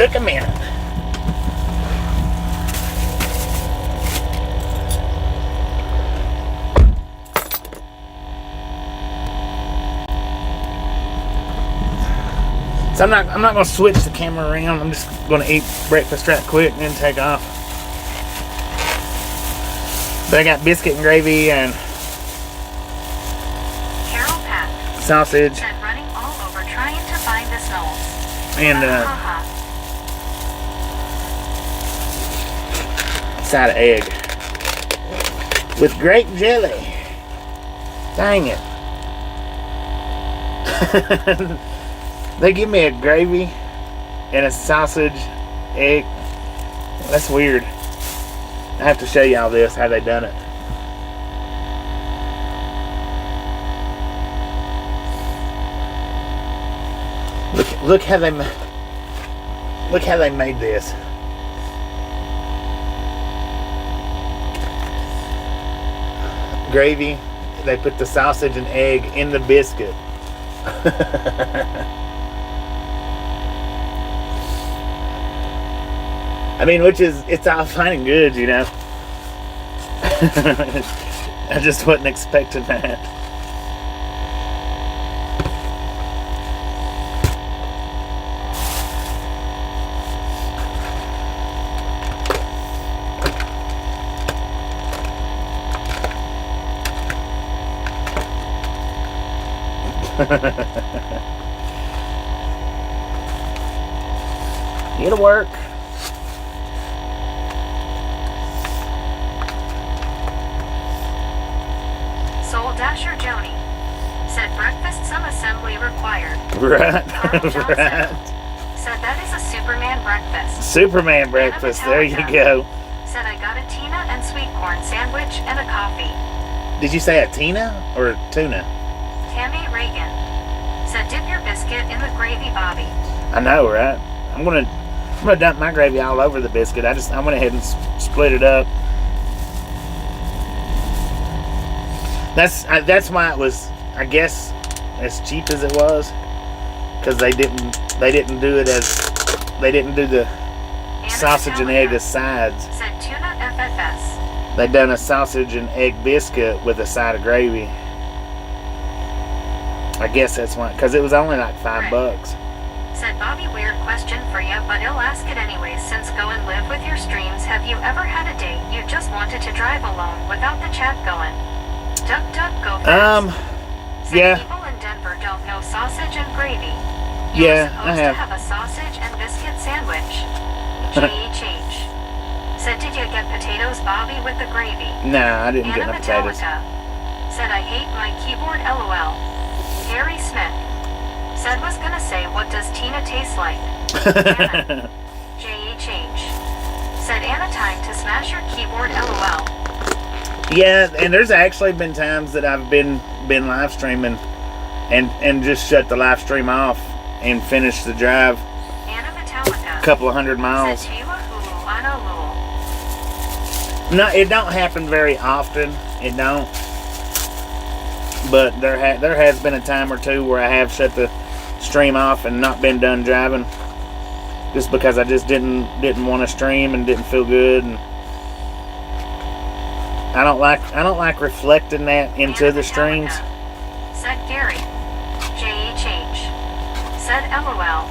[SPEAKER 2] took a minute. So I'm not gonna switch the camera around. I'm just gonna eat breakfast right quick and then take off. But I got biscuit and gravy and
[SPEAKER 1] Carol Pat
[SPEAKER 2] sausage
[SPEAKER 1] said running all over trying to find this Knowles.
[SPEAKER 2] and side of egg with grape jelly. Dang it. They give me a gravy and a sausage, egg. That's weird. I have to show y'all this, how they done it. Look how they made this. Gravy. They put the sausage and egg in the biscuit. I mean, it's all fine and good, you know. I just wasn't expecting that. It'll work.
[SPEAKER 1] Soul Dasher Joni said breakfast some assembly required.
[SPEAKER 2] Right.
[SPEAKER 1] Carl Johnson
[SPEAKER 2] Right.
[SPEAKER 1] said that is a Superman breakfast.
[SPEAKER 2] Superman breakfast. There you go.
[SPEAKER 1] Said I got a Tina and sweet corn sandwich and a coffee.
[SPEAKER 2] Did you say a Tina or a tuna?
[SPEAKER 1] Tammy Reagan said dip your biscuit in the gravy, Bobby.
[SPEAKER 2] I know, right? I'm gonna dump my gravy all over the biscuit. I went ahead and split it up. That's why it was, I guess, as cheap as it was, because they didn't do it as they didn't do the sausage and egg as sides.
[SPEAKER 1] Said tuna FFS.
[SPEAKER 2] They done a sausage and egg biscuit with a side of gravy. I guess that's why, because it was only like $5.
[SPEAKER 1] Said Bobby, weird question for you, but I'll ask it anyways. Since go and live with your streams, have you ever had a day you just wanted to drive alone without the chat going? Duck, duck, go fast. Said
[SPEAKER 2] Yeah.
[SPEAKER 1] people in Denver don't know sausage and gravy.
[SPEAKER 2] Yeah,
[SPEAKER 1] You're
[SPEAKER 2] I
[SPEAKER 1] supposed
[SPEAKER 2] have.
[SPEAKER 1] to have a sausage and biscuit sandwich. J.H.H. Said, did you get potatoes, Bobby, with the gravy?
[SPEAKER 2] Nah, I didn't get
[SPEAKER 1] Anna
[SPEAKER 2] no potatoes.
[SPEAKER 1] Metallica said, I hate my keyboard, LOL. Gary Smith said, was gonna say, what does Tina taste like? Anna. J.H.H. said, Anna, time to smash your keyboard, LOL.
[SPEAKER 2] Yeah, and there's actually been times that I've been live streaming and just shut the live stream off and finish the drive
[SPEAKER 1] Anna Metallica
[SPEAKER 2] a couple of 100 miles.
[SPEAKER 1] said, Hula Hulu, Anna Lul.
[SPEAKER 2] No, it don't happen very often. It don't. But there has been a time or two where I have shut the stream off and not been done driving, just because I just didn't want to stream and didn't feel good. And I don't like reflecting that into the streams.
[SPEAKER 1] Said Gary. J.H.H. Said LOL.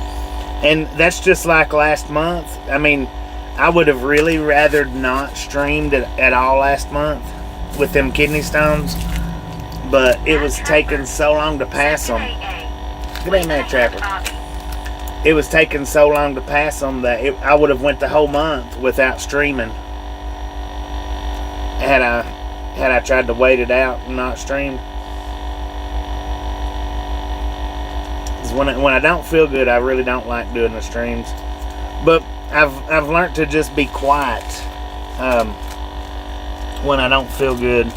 [SPEAKER 2] And that's just like last month. I mean, I would have really rather not streamed at all last month with them kidney stones, but it was taking so long to pass them. Good day, Mad Trapper. It was taking so long to pass them that I would have went the whole month without streaming had I tried to wait it out and not stream. 'Cause when I don't feel good, I really don't like doing the streams. But I've learned to just be quiet when I don't feel good.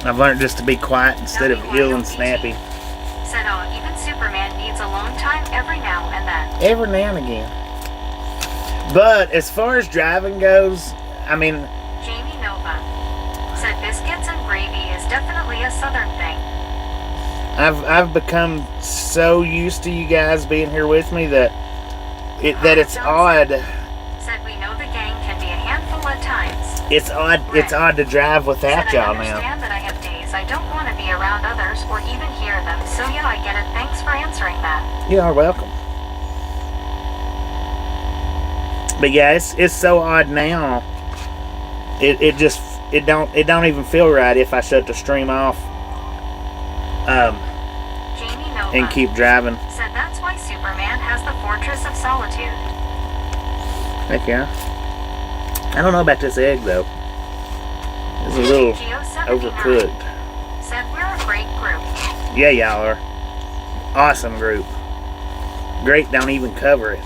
[SPEAKER 2] I've learned just to be quiet instead of ill and snappy.
[SPEAKER 1] Said, oh, even Superman needs alone time every now and then.
[SPEAKER 2] Every now and again. But as far as driving goes, I mean,
[SPEAKER 1] Jamie Nova said biscuits and gravy is definitely a southern thing.
[SPEAKER 2] I've become so used to you guys being here with me that that it's odd.
[SPEAKER 1] Said we know the gang can be a handful at times.
[SPEAKER 2] It's odd. It's odd to drive without
[SPEAKER 1] Said
[SPEAKER 2] y'all
[SPEAKER 1] I
[SPEAKER 2] now.
[SPEAKER 1] understand that I have days I don't want to be around others or even hear them. So yeah, I get it. Thanks for answering that.
[SPEAKER 2] You are welcome. But yeah, it's so odd now. It don't even feel right if I shut the stream off.
[SPEAKER 1] Jamie Nova
[SPEAKER 2] And keep driving.
[SPEAKER 1] said that's why Superman has the Fortress of Solitude.
[SPEAKER 2] Heck yeah. I don't know about this egg though. It's a little
[SPEAKER 1] Geo79
[SPEAKER 2] overcooked.
[SPEAKER 1] said we're a great group.
[SPEAKER 2] Yeah, y'all are. Awesome group. Great don't even cover it.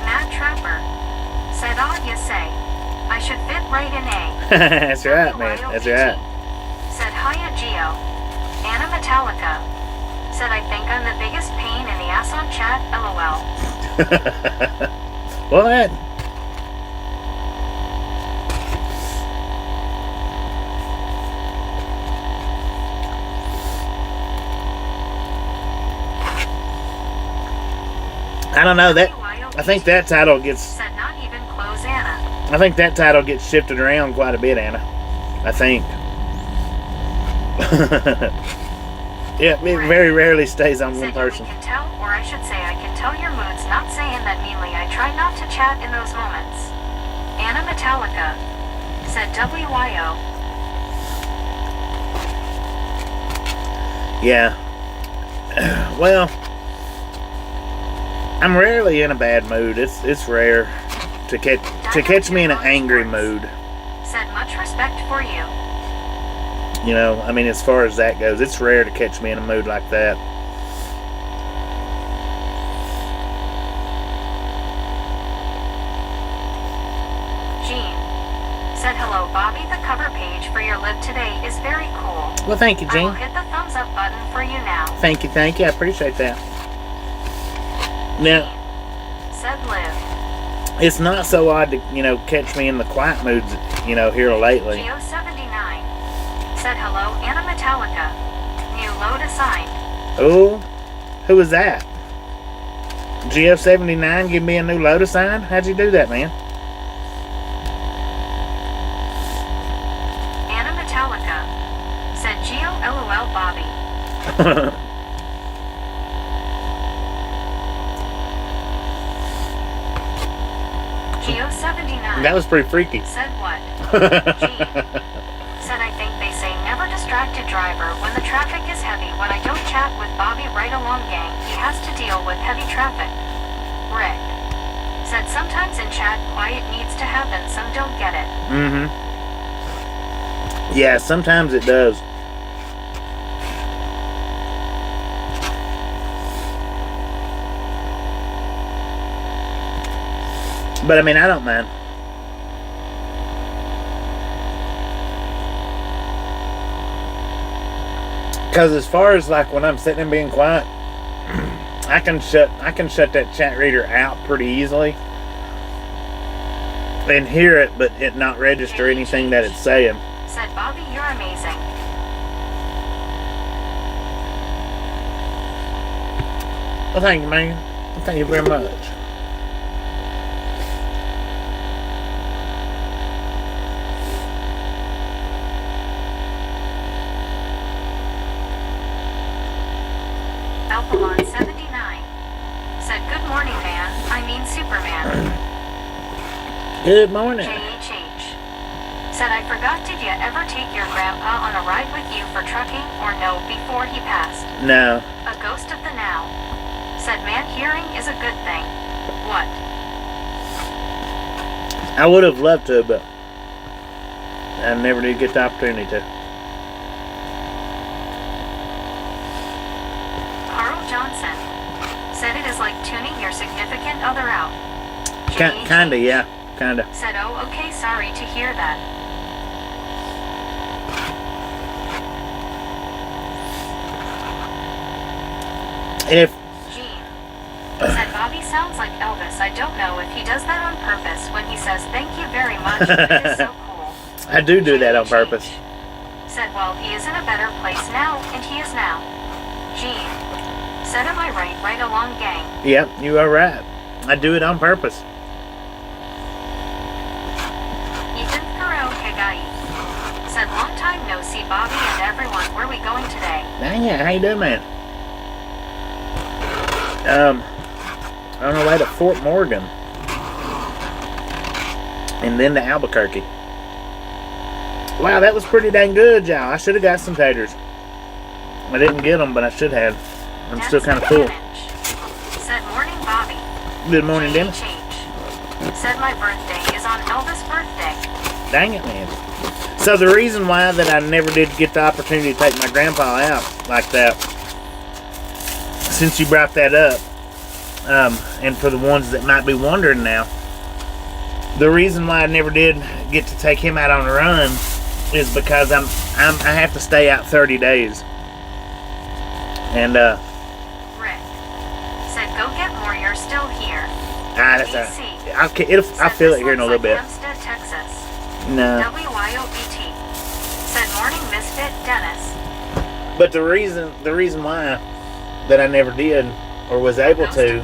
[SPEAKER 1] Matt Trapper said, you say, I should fit right in A.
[SPEAKER 2] That's right, man. That's right.
[SPEAKER 1] Said, hiya, Geo. Anna Metallica said, I think I'm the biggest pain in the ass on chat, lol.
[SPEAKER 2] What? I don't know that. I think that title gets.
[SPEAKER 1] Said, not even close Anna.
[SPEAKER 2] I think that title gets shifted around quite a bit, Anna. I think. Yeah, it very rarely stays on one person.
[SPEAKER 1] We can tell, or I should say, I can tell your moods. Not saying that meanly. I try not to chat in those moments. Anna Metallica said, WYO.
[SPEAKER 2] Yeah. Well, I'm rarely in a bad mood. It's rare to catch me in an angry mood.
[SPEAKER 1] Said much respect for you.
[SPEAKER 2] You know, I mean, as far as that goes, it's rare to catch me in a mood like that.
[SPEAKER 1] Jean said, hello, Bobby. The cover page for your live today is very cool.
[SPEAKER 2] Well, thank you,
[SPEAKER 1] I will
[SPEAKER 2] Jean.
[SPEAKER 1] hit the thumbs up button for you now.
[SPEAKER 2] Thank you. I appreciate that. Now,
[SPEAKER 1] said Liv.
[SPEAKER 2] it's not so odd to, catch me in the quiet moods, here lately.
[SPEAKER 1] Geo79 said, hello, Anna Metallica. New load assigned.
[SPEAKER 2] Oh, who was that? GF79 give me a new load sign? How'd you do that, man?
[SPEAKER 1] Anna Metallica said, Geo LOL Bobby. Geo79
[SPEAKER 2] That was pretty freaky.
[SPEAKER 1] said what? Gene said, I think they say never distracted driver when the traffic is heavy. When I don't chat with Bobby right along gang, he has to deal with heavy traffic. Rick said sometimes in chat quiet needs to happen, some don't get it.
[SPEAKER 2] Mm-hmm. Yeah, sometimes it does. But I mean, I don't mind. Because as far as like when I'm sitting and being quiet, I can shut that chat reader out pretty easily and hear it, but it not register anything that it's saying.
[SPEAKER 1] Said Bobby, you're amazing.
[SPEAKER 2] Well, thank you, man. Thank you very much.
[SPEAKER 1] Alphalon79 said, good morning, man. I mean Superman.
[SPEAKER 2] Good morning.
[SPEAKER 1] JHH said, I forgot, did you ever take your grandpa on a ride with you for trucking or no before he passed?
[SPEAKER 2] No.
[SPEAKER 1] A ghost of the now said, man, hearing is a good thing. What?
[SPEAKER 2] I would have loved to, but I never did get the opportunity to.
[SPEAKER 1] Carl Johnson said it is like tuning your significant other out.
[SPEAKER 2] Kinda, yeah. Kinda.
[SPEAKER 1] Said, oh, okay, sorry to hear that.
[SPEAKER 2] And if
[SPEAKER 1] Gene said, Bobby sounds like Elvis. I don't know if he does that on purpose when he says thank you very much. That is so cool.
[SPEAKER 2] I do that on purpose.
[SPEAKER 1] Said, well, he is in a better place now, and he is now. Gene Said, am I right along, gang?
[SPEAKER 2] Yep, you are right. I do it on purpose.
[SPEAKER 1] Ethan Thoreau Hegai. Said, long time no see, Bobby and everyone. Where we going today?
[SPEAKER 2] Dang it, how you doing, man? On our way to Fort Morgan. And then to Albuquerque. Wow, that was pretty dang good, y'all. I should have got some taters. I didn't get them, but I should have. I'm still kind of full.
[SPEAKER 1] Said, morning, Bobby.
[SPEAKER 2] Good morning, Dennis.
[SPEAKER 1] Said, my birthday is on Elvis' birthday.
[SPEAKER 2] Dang it, man. So the reason why that I never did get the opportunity to take my grandpa out like that, since you brought that up, and for the ones that might be wondering now, the reason why I never did get to take him out on a run is because I have to stay out 30 days. And
[SPEAKER 1] Rick said, go get more. You're still here.
[SPEAKER 2] that's I'll feel it here in a little bit.
[SPEAKER 1] Hempstead, Texas.
[SPEAKER 2] No.
[SPEAKER 1] WYOBT. Said, morning, Misfit Dennis.
[SPEAKER 2] But the reason why that I never did or was able to.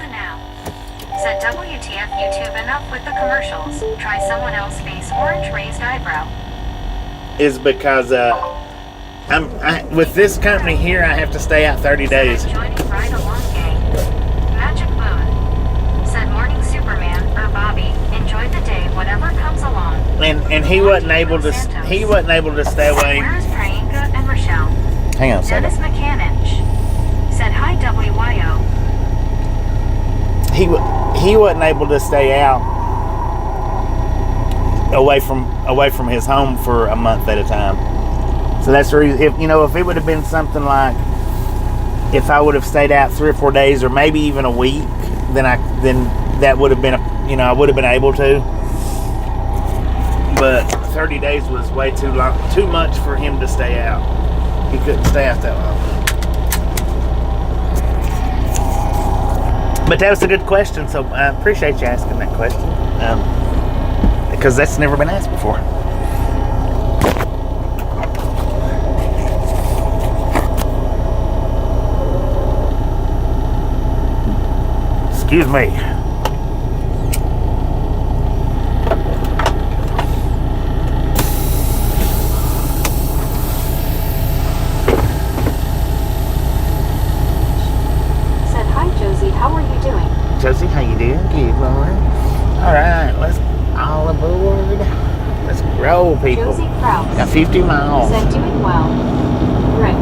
[SPEAKER 1] Said, WTF YouTube, enough with the commercials. Try someone else face orange raised eyebrow.
[SPEAKER 2] Is because with this company here, I have to stay out 30 days.
[SPEAKER 1] Joining right along, gang. Magic Moon said, morning, Superman or Bobby. Enjoy the day, whatever comes along.
[SPEAKER 2] And he wasn't able to stay away.
[SPEAKER 1] Where's Priyanka and Rochelle?
[SPEAKER 2] Hang on a second.
[SPEAKER 1] Dennis McCannich said, hi, WYO.
[SPEAKER 2] He wasn't able to stay out away from his home for a month at a time. So that's the reason. If it would have been something like, if I would have stayed out 3 or 4 days, or maybe even a week, then that would have been I would have been able to. But 30 days was way too long, too much for him to stay out. He couldn't stay out that long. But that was a good question, so I appreciate you asking that question, because that's never been asked before. Excuse me. Josie, how you doing? Good morning. Alright, let's all aboard. Let's roll, people.
[SPEAKER 1] Josie Krause
[SPEAKER 2] Got 50 miles.
[SPEAKER 1] said, doing well. Rick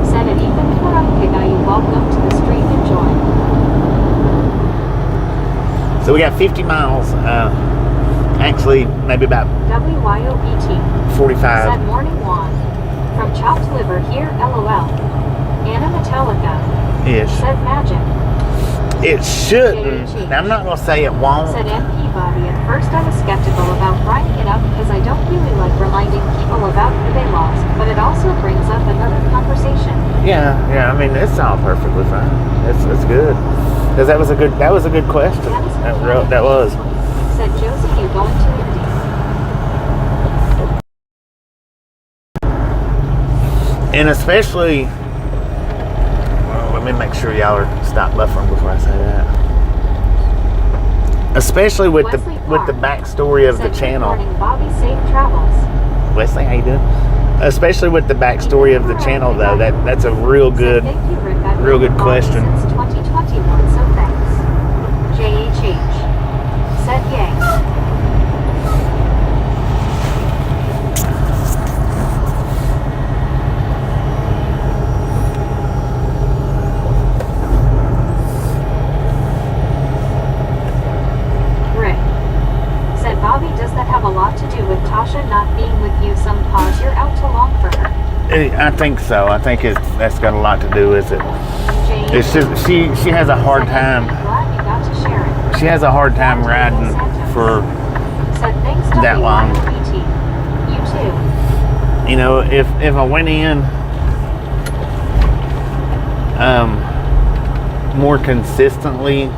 [SPEAKER 1] said, and even Karakega, you welcome to the street. Enjoy.
[SPEAKER 2] So we got 50 miles. Actually, maybe about
[SPEAKER 1] WYOBT
[SPEAKER 2] 45.
[SPEAKER 1] said, morning, Juan. From chopped liver here, LOL. Anna Metallica
[SPEAKER 2] Ish.
[SPEAKER 1] said, magic.
[SPEAKER 2] It shouldn't. Now, I'm not going to say it won't.
[SPEAKER 1] Said MP Bobby, at first I was skeptical about writing it up because I don't really like reminding people about who they lost, but it also brings up another conversation.
[SPEAKER 2] Yeah, I mean, it's all perfectly fine. It's good. Because that was a good question. That was.
[SPEAKER 1] Said, Josie, you going to Indy?
[SPEAKER 2] And especially, let me make sure y'all are stop buffering before I say that. Especially with the backstory of the channel.
[SPEAKER 1] Morning, Bobby, safe travels.
[SPEAKER 2] Wesley, how you doing? Especially with the backstory of the channel, though, that's a real good question.
[SPEAKER 1] Since 2021, so thanks. JHH said, yay. Bobby, does that have a lot to do with Tasha not being with you? Some pause, you're out too long for her.
[SPEAKER 2] I think so. I think that's got a lot to do with it. It's just she has a hard time.
[SPEAKER 1] I'm glad you got to share it.
[SPEAKER 2] She has a hard time riding for that long.
[SPEAKER 1] You too.
[SPEAKER 2] If I went in more consistently,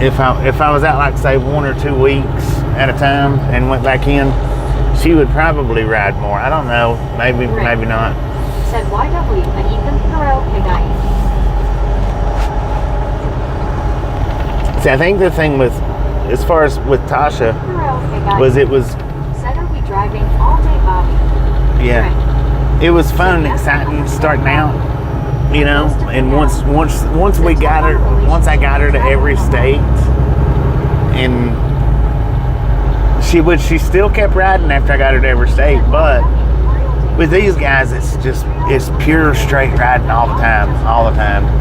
[SPEAKER 2] if I was out, like, say 1 or 2 weeks at a time and went back in, She would probably ride more. I don't know. Maybe, maybe not.
[SPEAKER 1] Said YW and Ethan Perot Higai.
[SPEAKER 2] See, I think the thing with, as far as with Tasha, was it was.
[SPEAKER 1] Said, are we driving all day, Bobby?
[SPEAKER 2] Yeah.
[SPEAKER 1] Right.
[SPEAKER 2] It was fun and exciting starting out, you know. And once we got her, once I got her to every state, and she still kept riding after I got her to every state. But with these guys, it's pure straight riding all the time.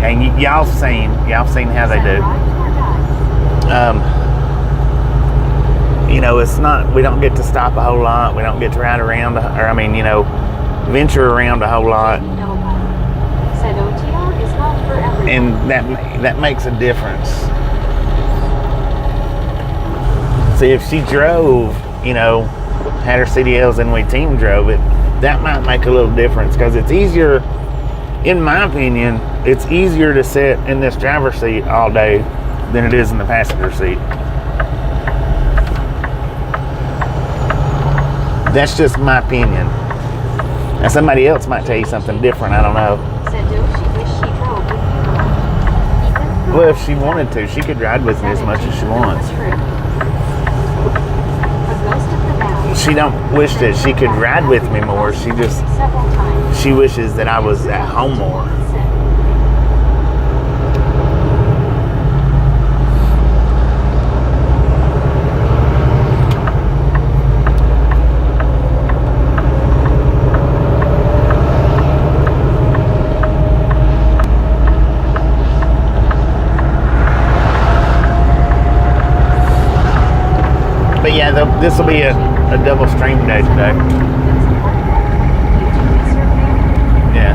[SPEAKER 2] And y'all seen how they do. You know, it's not, we don't get to stop a whole lot. We don't get to ride around, venture around a whole lot.
[SPEAKER 1] Said OTR is not for everyone.
[SPEAKER 2] And that makes a difference. See, if she drove, had her CDLs and we team drove it, that might make a little difference, because it's easier, in my opinion, it's easier to sit in this driver's seat all day than it is in the passenger seat. That's just my opinion. Now somebody else might tell you something different, I don't know.
[SPEAKER 1] Said, do she wish she drove with you?
[SPEAKER 2] Well, if she wanted to, she could ride with me as much as she wants. She don't wish that she could ride with me more. She wishes that I was at home more. But yeah, this will be a double stream day today. Yeah.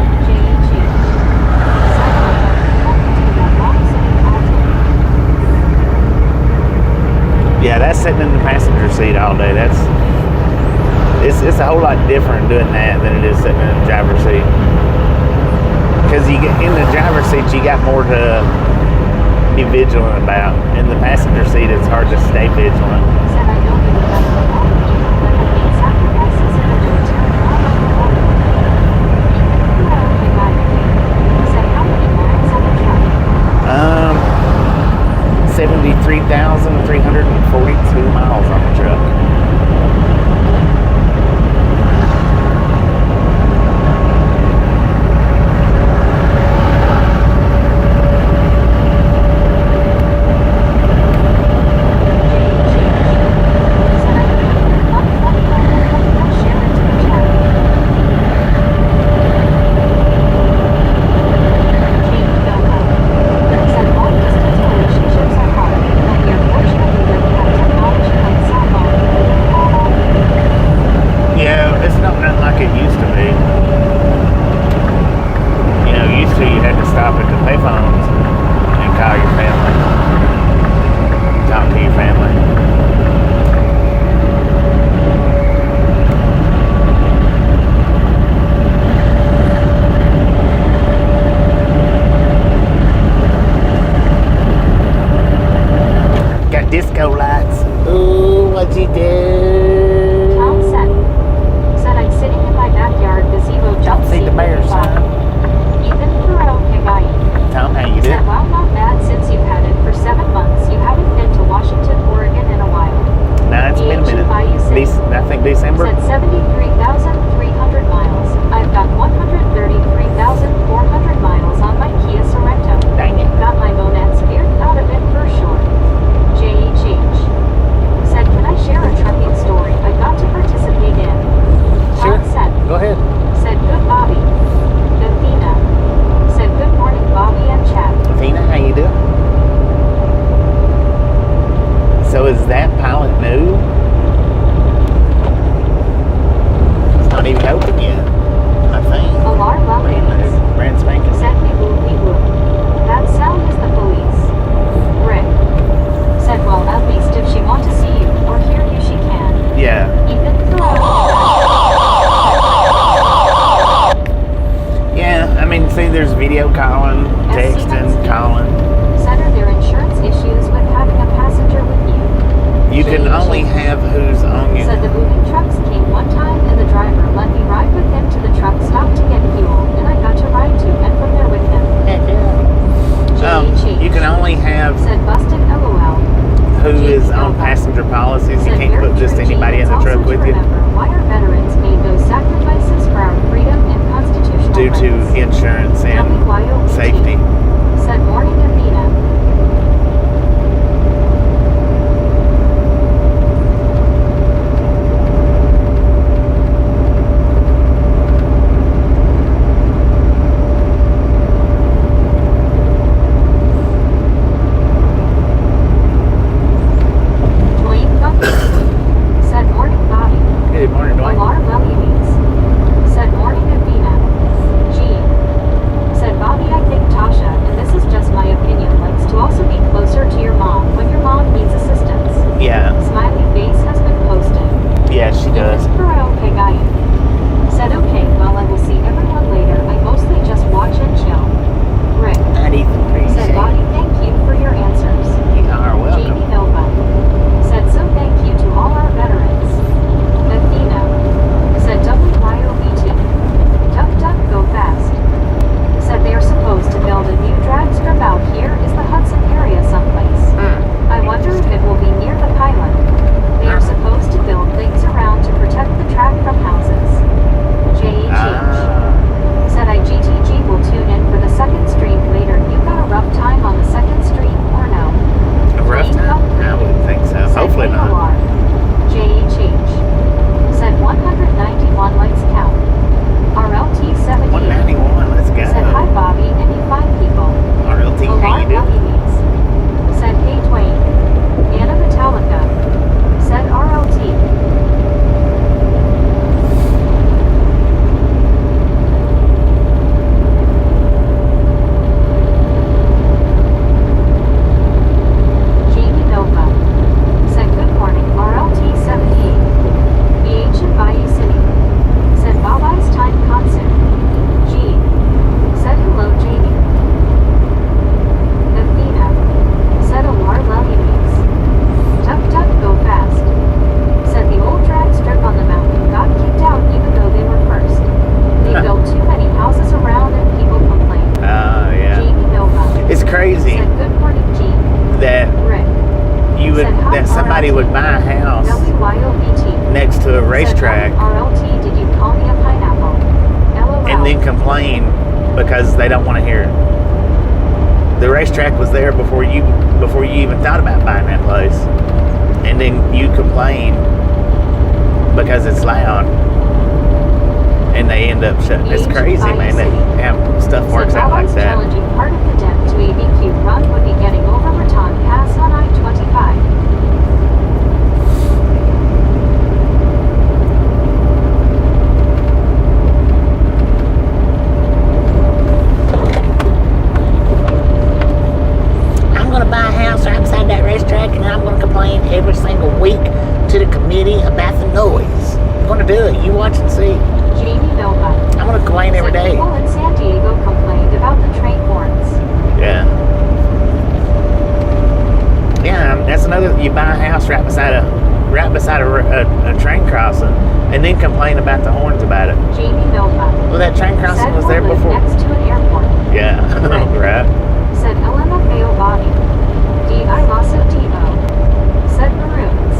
[SPEAKER 2] Yeah, that's sitting in the passenger seat all day. It's a whole lot different doing that than it is sitting in the driver's seat. Because you get in the driver's seat, you got more to be vigilant about. In the passenger seat, it's hard to stay vigilant. Um, 73,342 miles on the truck. Disco lights. Ooh, what'd you do?
[SPEAKER 1] Tom said I'm sitting in my backyard gazebo
[SPEAKER 2] Don't see the bears, son.
[SPEAKER 1] Ethan Perot Higai.
[SPEAKER 2] Tom, how you doing?
[SPEAKER 1] Said, well, not bad since you've had it for 7 months. You haven't been to Washington, Oregon in a while.
[SPEAKER 2] Nah, it's been a minute. I think December.
[SPEAKER 1] Said 73,300 miles. I've got 133,400 miles on my Kia Sorento.
[SPEAKER 2] Dang it.
[SPEAKER 1] Got my gonads scared out of it for sure. JHH. Said, can I share a trucking story I got to participate in?
[SPEAKER 2] Sure.
[SPEAKER 1] Said,
[SPEAKER 2] go ahead.
[SPEAKER 1] Said, good Bobby. Athena. Said, good morning Bobby and Chad.
[SPEAKER 2] Athena, how you doing? So is that pilot new? It's not even open yet, I think.
[SPEAKER 1] Alarm buttons.
[SPEAKER 2] Brand spanking.
[SPEAKER 1] Said, we will. That sound is the police. Rick. Said, well, at least if she want to see you or hear you, she can.
[SPEAKER 2] Yeah.
[SPEAKER 1] Ethan
[SPEAKER 2] Yeah, I mean, see, there's video calling, texting, calling.
[SPEAKER 1] Said, are there insurance issues with having a passenger with you?
[SPEAKER 2] You can only have who's on you.
[SPEAKER 1] Said the moving trucks came one time and the driver let me ride with him to the truck stop to get fuel, and I got to ride to and from there with him.
[SPEAKER 2] Heck yeah. You can only have
[SPEAKER 1] Said busted LOL.
[SPEAKER 2] who is on passenger policies. You can't put just anybody in the truck with you.
[SPEAKER 1] Why our veterans made those sacrifices for our freedom and constitutional
[SPEAKER 2] Due to
[SPEAKER 1] rights.
[SPEAKER 2] insurance and safety.
[SPEAKER 1] Said morning Athena. Said morning Bobby.
[SPEAKER 2] Good morning, Dwayne.
[SPEAKER 1] Alarm Mellies. Said morning Athena. Jean. Said Bobby, I think Tasha, and this is just my opinion, likes to also be closer to your mom when your mom needs assistance.
[SPEAKER 2] Yeah.
[SPEAKER 1] Smiley face has been posted.
[SPEAKER 2] Yeah, she does.
[SPEAKER 1] Okay, guy. Said okay, well I will see everyone later. I mostly just watch and chill. Rick.
[SPEAKER 2] Not even
[SPEAKER 1] Said Bobby, thank you for your answers.
[SPEAKER 2] You are welcome.
[SPEAKER 1] Jamie Nova. Said so thank you to all our veterans. Athena. Said WYOBT. Duck duck go fast. Said they are supposed to build a new drag strip out here. Is the Hudson area someplace? I wonder if it will be near the pylon. They are supposed to build things around to protect the track from houses. Said IGTG will tune in for the second stream later. You got a rough time on the second stream or no?
[SPEAKER 2] A rough time? I wouldn't think so.
[SPEAKER 1] Said
[SPEAKER 2] Hopefully not.
[SPEAKER 1] Said 191 lights count. RLT 78.
[SPEAKER 2] 191, let's go.
[SPEAKER 1] Said hi Bobby, and you fine people.
[SPEAKER 2] RLT, how you doing?
[SPEAKER 1] Said hey Dwayne. Anna Metallica. Said RLT. Jamie Nova. Said good morning RLT 78. BH in Bayou City. Said Baba's time concert. G. Said hello Jamie. Athena. Said Alar Lilies. Duck duck go fast. Said the old drag strip on the mountain got kicked out even though they were first. They built too many houses around and people complained.
[SPEAKER 2] Yeah.
[SPEAKER 1] Jamie Nova.
[SPEAKER 2] It's crazy
[SPEAKER 1] Said good morning G.
[SPEAKER 2] that
[SPEAKER 1] Rick.
[SPEAKER 2] you would
[SPEAKER 1] Said, hi,
[SPEAKER 2] that somebody
[SPEAKER 1] RLT.
[SPEAKER 2] would buy a house
[SPEAKER 1] WYOBT.
[SPEAKER 2] next to a racetrack
[SPEAKER 1] Said, RLT, did you call me a pineapple? LOL.
[SPEAKER 2] and then complain because they don't want to hear it. The racetrack was there before you even thought about buying that place, and then you complain because it's loud, and they end up shutting. It's crazy, man. That how stuff works out like that.
[SPEAKER 1] Challenging part of the deck to ABQ run would be getting over Raton Pass on I-25.
[SPEAKER 2] I'm going to buy a house right beside that racetrack, and I'm going to complain every single week to the committee about the noise. I'm going to do it. You watch and see.
[SPEAKER 1] Jamie Nova.
[SPEAKER 2] I'm going to complain every day.
[SPEAKER 1] People in San Diego complained about the train horns.
[SPEAKER 2] Yeah. Yeah, that's another. You buy a house right beside a train crossing, and then complain about the horns about it.
[SPEAKER 1] Jamie Nova.
[SPEAKER 2] Well, that train crossing
[SPEAKER 1] Said
[SPEAKER 2] was there
[SPEAKER 1] we'll live
[SPEAKER 2] before.
[SPEAKER 1] next to an airport.
[SPEAKER 2] Yeah, right.
[SPEAKER 1] Said Elena Feo Bobby. D.I. Lasso Devo. Said Maroons.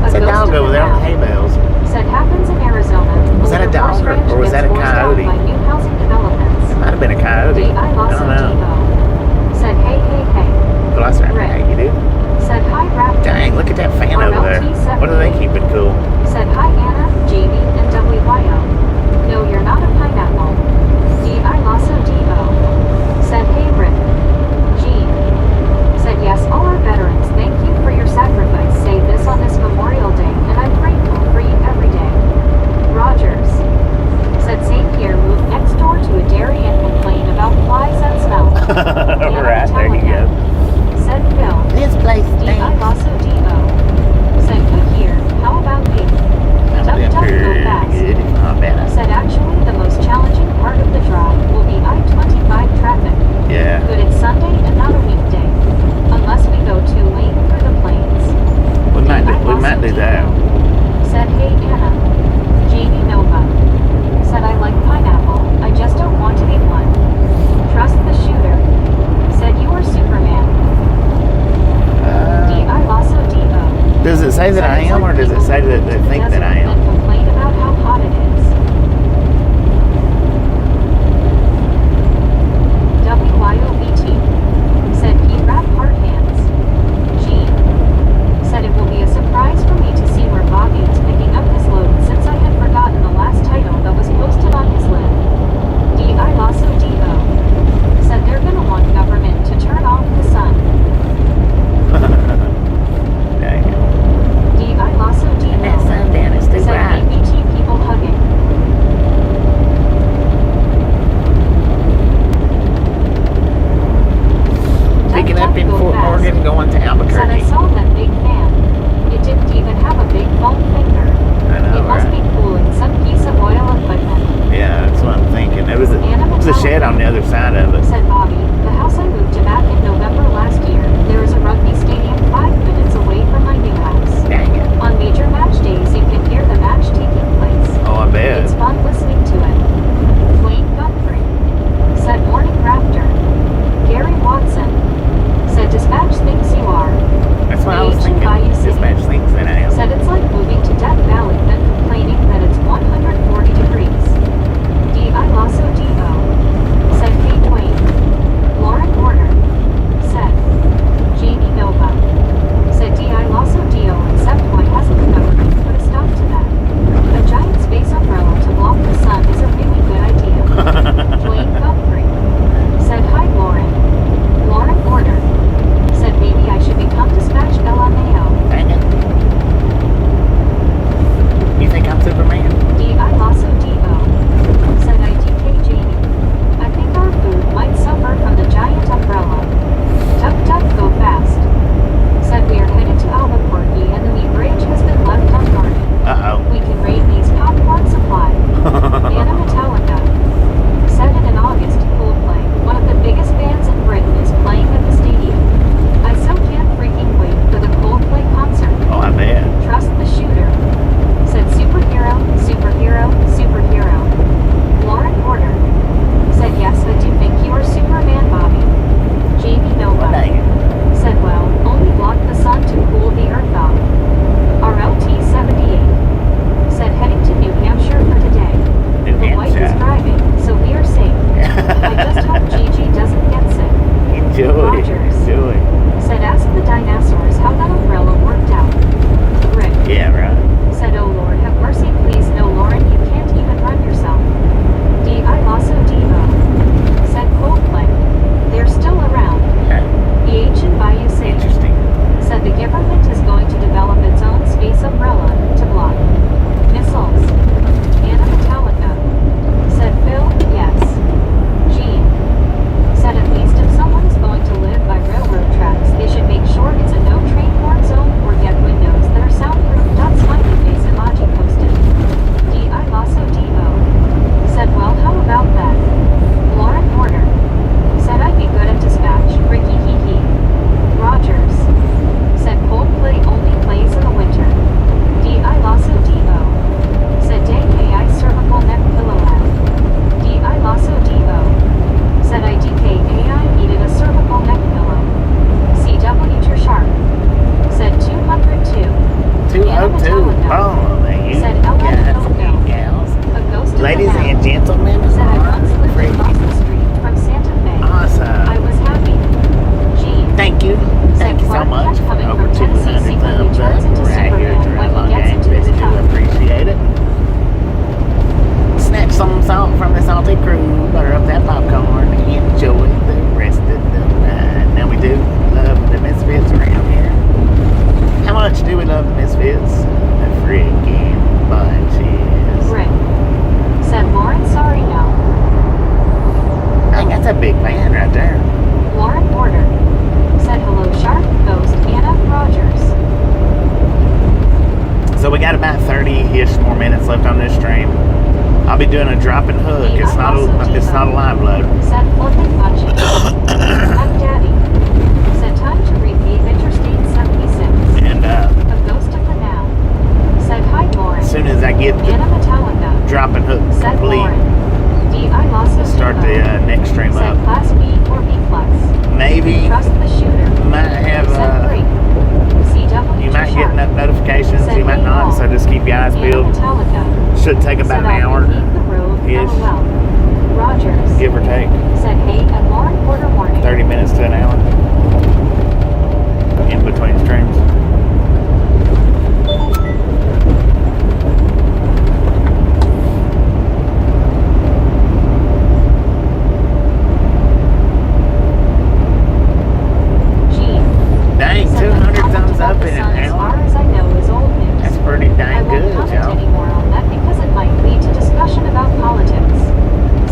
[SPEAKER 1] A
[SPEAKER 2] It's a
[SPEAKER 1] ghost
[SPEAKER 2] dog
[SPEAKER 1] of
[SPEAKER 2] over
[SPEAKER 1] the
[SPEAKER 2] there on the
[SPEAKER 1] map.
[SPEAKER 2] hay bales.
[SPEAKER 1] Said happens in Arizona.
[SPEAKER 2] Was that a
[SPEAKER 1] Older
[SPEAKER 2] dog
[SPEAKER 1] horse ranch
[SPEAKER 2] or was that a
[SPEAKER 1] gets forced out
[SPEAKER 2] coyote?
[SPEAKER 1] by new housing developments.
[SPEAKER 2] Might have been a coyote.
[SPEAKER 1] D.I.
[SPEAKER 2] I
[SPEAKER 1] Lasso
[SPEAKER 2] don't know.
[SPEAKER 1] Devo. Said hey hey hey.
[SPEAKER 2] Well, that's right.
[SPEAKER 1] Rick.
[SPEAKER 2] Hey, you do.
[SPEAKER 1] Said hi Raptor.
[SPEAKER 2] Dang, look at that fan over there. What are they keeping cool?
[SPEAKER 1] Said hi Anna, Jamie, and WYO. No, you're not a pineapple. D.I. Lasso Devo. Said hey Rick. Jean. Said yes, all our veterans, thank you for your sacrifice. Say this on this Memorial Day, and I'm grateful for you every day. Rogers. Said same here, moved next door to a
[SPEAKER 2] say that I am, or does it say that they think that I am?
[SPEAKER 1] And complain about how hot it is. WYOBT said Pete Rap Heart Hands. Gene said it will be a surprise for me to see where Bobby is picking up his load since I had forgotten the last title that was posted on his lid. D.I. Lasso D.O. said they're gonna want government to turn off the sun.
[SPEAKER 2] Dang it.
[SPEAKER 1] D.I. Lasso D.O.
[SPEAKER 3] And that sundown is too
[SPEAKER 1] said
[SPEAKER 3] bright.
[SPEAKER 1] ABT people hugging.
[SPEAKER 2] Picking up in
[SPEAKER 1] Go
[SPEAKER 2] Fort
[SPEAKER 1] fast.
[SPEAKER 2] Morgan, going to
[SPEAKER 1] Said I
[SPEAKER 2] Albuquerque.
[SPEAKER 1] saw that big fan. It didn't even have a big foam finger.
[SPEAKER 2] I know,
[SPEAKER 1] It must
[SPEAKER 2] right?
[SPEAKER 1] be cooling some piece of oil equipment.
[SPEAKER 2] Yeah, that's what I'm thinking. There was a shed on the other side of it.
[SPEAKER 1] Said Bobby, the house I moved to back in November last year, there is a rugby stadium 5 minutes away from my new house.
[SPEAKER 2] Dang it.
[SPEAKER 1] On major match days, you can hear the match taking place.
[SPEAKER 2] Oh, I bet.
[SPEAKER 1] It's fun listening to it. Wayne Guthrie said Morning Raptor. Gary Watson said Dispatch thinks you are.
[SPEAKER 2] That's what I was thinking.
[SPEAKER 1] Bayou City
[SPEAKER 2] Dispatch thinks that I am.
[SPEAKER 1] said it's like moving to Death Valley then complaining that it's 140 degrees. D.I. Lasso D.O. said Hey Dwayne. Lauren Warner said Jamie Nova said D.I. Lasso D.O. except why hasn't the government put a stop to that? A giant space umbrella to block the sun is a really good idea. Dwayne Guthrie said Hi Lauren. Lauren Warner said maybe I should become Dispatch LMAO.
[SPEAKER 2] Dang it. You think I'm Superman?
[SPEAKER 1] D.I. Lasso D.O. said IDK Jamie. I think our food might suffer from the giant umbrella. Duck duck go fast. Said we are headed to Albuquerque and the meat bridge has been left unguarded.
[SPEAKER 2] Uh-oh.
[SPEAKER 1] We can raid these popcorn supply. Anna Metallica said it in August. Coldplay, one of the biggest bands in Britain, is playing at the stadium. I so can't freaking wait for the Coldplay concert.
[SPEAKER 2] Oh, I bet.
[SPEAKER 1] Trust the shooter. Said superhero, superhero, superhero. Lauren Porter said yes, I do think you are Superman, Bobby. Jamie
[SPEAKER 2] Well,
[SPEAKER 1] Nova
[SPEAKER 2] dang it.
[SPEAKER 1] said well, only block the sun to cool the earth off. RLT 78 said heading to New Hampshire for today.
[SPEAKER 2] New
[SPEAKER 1] The wife is
[SPEAKER 2] Hampshire.
[SPEAKER 1] driving, so we are safe. I just hope Gigi doesn't get sick.
[SPEAKER 2] Enjoy.
[SPEAKER 1] Rogers.
[SPEAKER 2] Enjoy.
[SPEAKER 1] Said ask the dinosaurs how that umbrella worked out. Rick
[SPEAKER 2] Yeah, right.
[SPEAKER 1] said oh Lord have mercy please no Lauren you can't even run yourself. D.I. Lasso D.O. said Coldplay. They're still around.
[SPEAKER 2] Okay.
[SPEAKER 1] The ancient Bayou City
[SPEAKER 2] Interesting.
[SPEAKER 1] said the government is going to develop its own space umbrella to block missiles. Anna Metallica said Phil, yes. Gene said at least if someone is going to live by railroad tracks, they should make sure it's a no train horn zone or get windows that are soundproof. Smiley face emoji posted. D.I. Lasso D.O. said well how about that? Lauren Porter said I'd be good at dispatch. Ricky hee hee. Rogers said Coldplay only plays in the winter. D.I. Lasso D.O. said dang AI cervical neck pillow ad. D.I. Lasso D.O. said IDK AI needed a cervical neck pillow. C.W. Sharp said 202.
[SPEAKER 2] 202. Oh, there you
[SPEAKER 1] Said
[SPEAKER 2] go.
[SPEAKER 1] Ellen
[SPEAKER 2] Guys
[SPEAKER 1] don't know.
[SPEAKER 2] and gals.
[SPEAKER 1] A ghost of
[SPEAKER 2] Ladies
[SPEAKER 1] the mountain.
[SPEAKER 2] and gentlemen.
[SPEAKER 1] Said I once lived
[SPEAKER 2] Freaky.
[SPEAKER 1] across the street from Santa Fe. I
[SPEAKER 2] Awesome.
[SPEAKER 1] was happy. Gene
[SPEAKER 2] Thank you. Thank you so
[SPEAKER 1] Clark
[SPEAKER 2] much
[SPEAKER 1] Kent
[SPEAKER 2] for
[SPEAKER 1] coming
[SPEAKER 2] over
[SPEAKER 1] from
[SPEAKER 2] 200
[SPEAKER 1] Tennessee secretly
[SPEAKER 2] thumbs up
[SPEAKER 1] turns into
[SPEAKER 2] right here at
[SPEAKER 1] Superman when
[SPEAKER 2] Drama
[SPEAKER 1] he gets
[SPEAKER 2] Games.
[SPEAKER 1] into
[SPEAKER 2] Best
[SPEAKER 1] the
[SPEAKER 2] to
[SPEAKER 1] tub.
[SPEAKER 2] appreciate it. Snatch some salt from the salty crew. Butter up that popcorn. Enjoy the rest of the night. Now we do love the Misfits around here. How much do we love the Misfits? The freaking bunches.
[SPEAKER 1] Rick said Lauren sorry no.
[SPEAKER 2] Dang, that's a big band right there.
[SPEAKER 1] Lauren Porter said hello Shark Ghost Anna Rogers.
[SPEAKER 2] So we got about 30-ish more minutes left on this stream. I'll be doing a drop and hook. It's not a live load.
[SPEAKER 1] Said flipping budget. Mac Daddy said time to read the Interstate 76.
[SPEAKER 2] And
[SPEAKER 1] A ghost of the now said hi Lauren.
[SPEAKER 2] as soon as I get
[SPEAKER 1] Anna
[SPEAKER 2] the
[SPEAKER 1] Metallica
[SPEAKER 2] drop and hook
[SPEAKER 1] said
[SPEAKER 2] complete,
[SPEAKER 1] Lauren. D.I. Lasso
[SPEAKER 2] start the next stream
[SPEAKER 1] said
[SPEAKER 2] up.
[SPEAKER 1] class B or B plus.
[SPEAKER 2] Maybe
[SPEAKER 1] Trust the shooter.
[SPEAKER 2] might have
[SPEAKER 1] Said great. CW
[SPEAKER 2] you might get notifications.
[SPEAKER 1] Said
[SPEAKER 2] You might
[SPEAKER 1] hey
[SPEAKER 2] not,
[SPEAKER 1] all.
[SPEAKER 2] so just keep your eyes
[SPEAKER 1] Anna
[SPEAKER 2] peeled.
[SPEAKER 1] Metallica.
[SPEAKER 2] Should take about
[SPEAKER 1] Said
[SPEAKER 2] an
[SPEAKER 1] I'll
[SPEAKER 2] hour,
[SPEAKER 1] leave the road.
[SPEAKER 2] ish.
[SPEAKER 1] LOL. Rogers.
[SPEAKER 2] give or take.
[SPEAKER 1] Said hey and Lauren Porter warning.
[SPEAKER 2] 30 minutes to an hour in between streams.
[SPEAKER 1] Gee.
[SPEAKER 2] Dang,
[SPEAKER 1] Said
[SPEAKER 2] 200
[SPEAKER 1] the comment
[SPEAKER 2] thumbs
[SPEAKER 1] about
[SPEAKER 2] up
[SPEAKER 1] the
[SPEAKER 2] in
[SPEAKER 1] sun,
[SPEAKER 2] an
[SPEAKER 1] as far
[SPEAKER 2] hour.
[SPEAKER 1] as I know, is old news.
[SPEAKER 2] That's pretty
[SPEAKER 1] I
[SPEAKER 2] dang
[SPEAKER 1] won't
[SPEAKER 2] good,
[SPEAKER 1] comment
[SPEAKER 2] y'all.
[SPEAKER 1] anymore on that because it might lead to discussion about politics.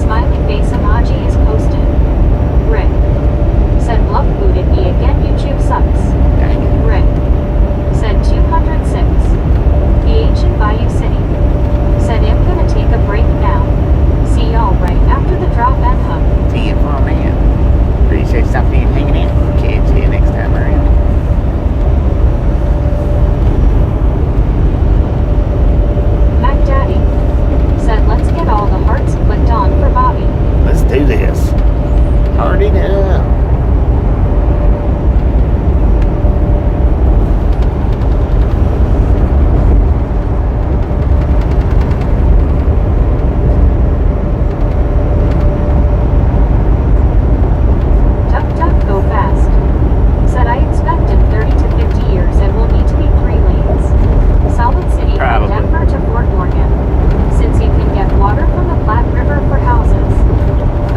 [SPEAKER 1] Smiley face emoji is posted. Rick. Said love booted me again, YouTube sucks.
[SPEAKER 2] Dang it.
[SPEAKER 1] Rick. Said 206. PH in Bayou City. Said I'm gonna take a break now. See y'all right after the drop and hug.
[SPEAKER 2] See you for a man. Appreciate stopping and hanging in. Catch you next time around.
[SPEAKER 1] Mac Daddy. Said let's get all the hearts clicked on for Bobby.
[SPEAKER 2] Let's do this. Already done.
[SPEAKER 1] Tuck tuck go fast. Said I expect in 30 to 50 years it will need to be 3 lanes. Solid City from
[SPEAKER 2] Probably.
[SPEAKER 1] Denver to Fort Morgan. Since you can get water from the Platte River for houses.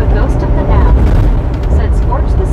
[SPEAKER 1] A ghost of the now. Said scorch the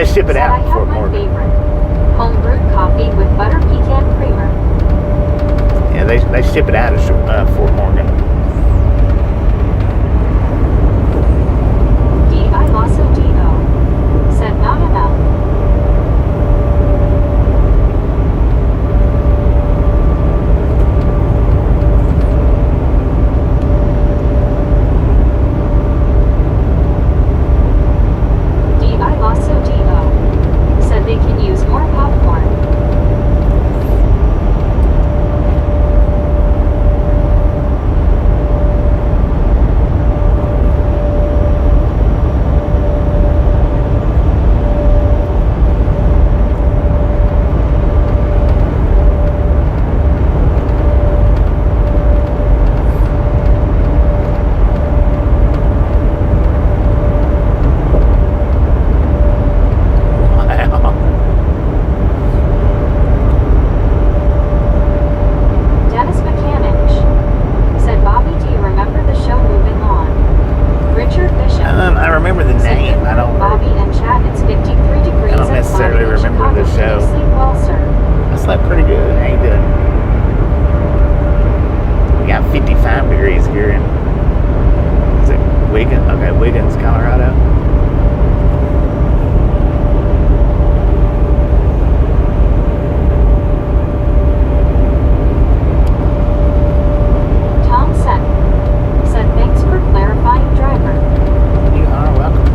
[SPEAKER 2] they ship it
[SPEAKER 1] said,
[SPEAKER 2] out
[SPEAKER 1] I
[SPEAKER 2] in
[SPEAKER 1] have
[SPEAKER 2] Fort
[SPEAKER 1] my
[SPEAKER 2] Morgan.
[SPEAKER 1] favorite. Home brewed coffee with butter pecan creamer.
[SPEAKER 2] Yeah, they ship it out of Fort Morgan.
[SPEAKER 1] D.I. Lasso D.O. said, not enough. D.I. Lasso D.O. said they can use more popcorn.
[SPEAKER 2] Wow.
[SPEAKER 1] Dennis Mechanic said, Bobby, do you remember the show Moving On? Richard Bishop.
[SPEAKER 2] I remember the
[SPEAKER 1] said,
[SPEAKER 2] name.
[SPEAKER 1] good
[SPEAKER 2] I don't.
[SPEAKER 1] morning, Bobby and Chad. It's 53 degrees
[SPEAKER 2] I don't
[SPEAKER 1] and
[SPEAKER 2] necessarily
[SPEAKER 1] cloudy in
[SPEAKER 2] remember the
[SPEAKER 1] Chicago.
[SPEAKER 2] show.
[SPEAKER 1] Did you sleep well, sir?
[SPEAKER 2] I slept pretty good. How you doing? We got 55 degrees here in, is it Wiggins? Okay, Wiggins, Colorado.
[SPEAKER 1] Tom said, thanks for clarifying, driver.
[SPEAKER 2] You are welcome.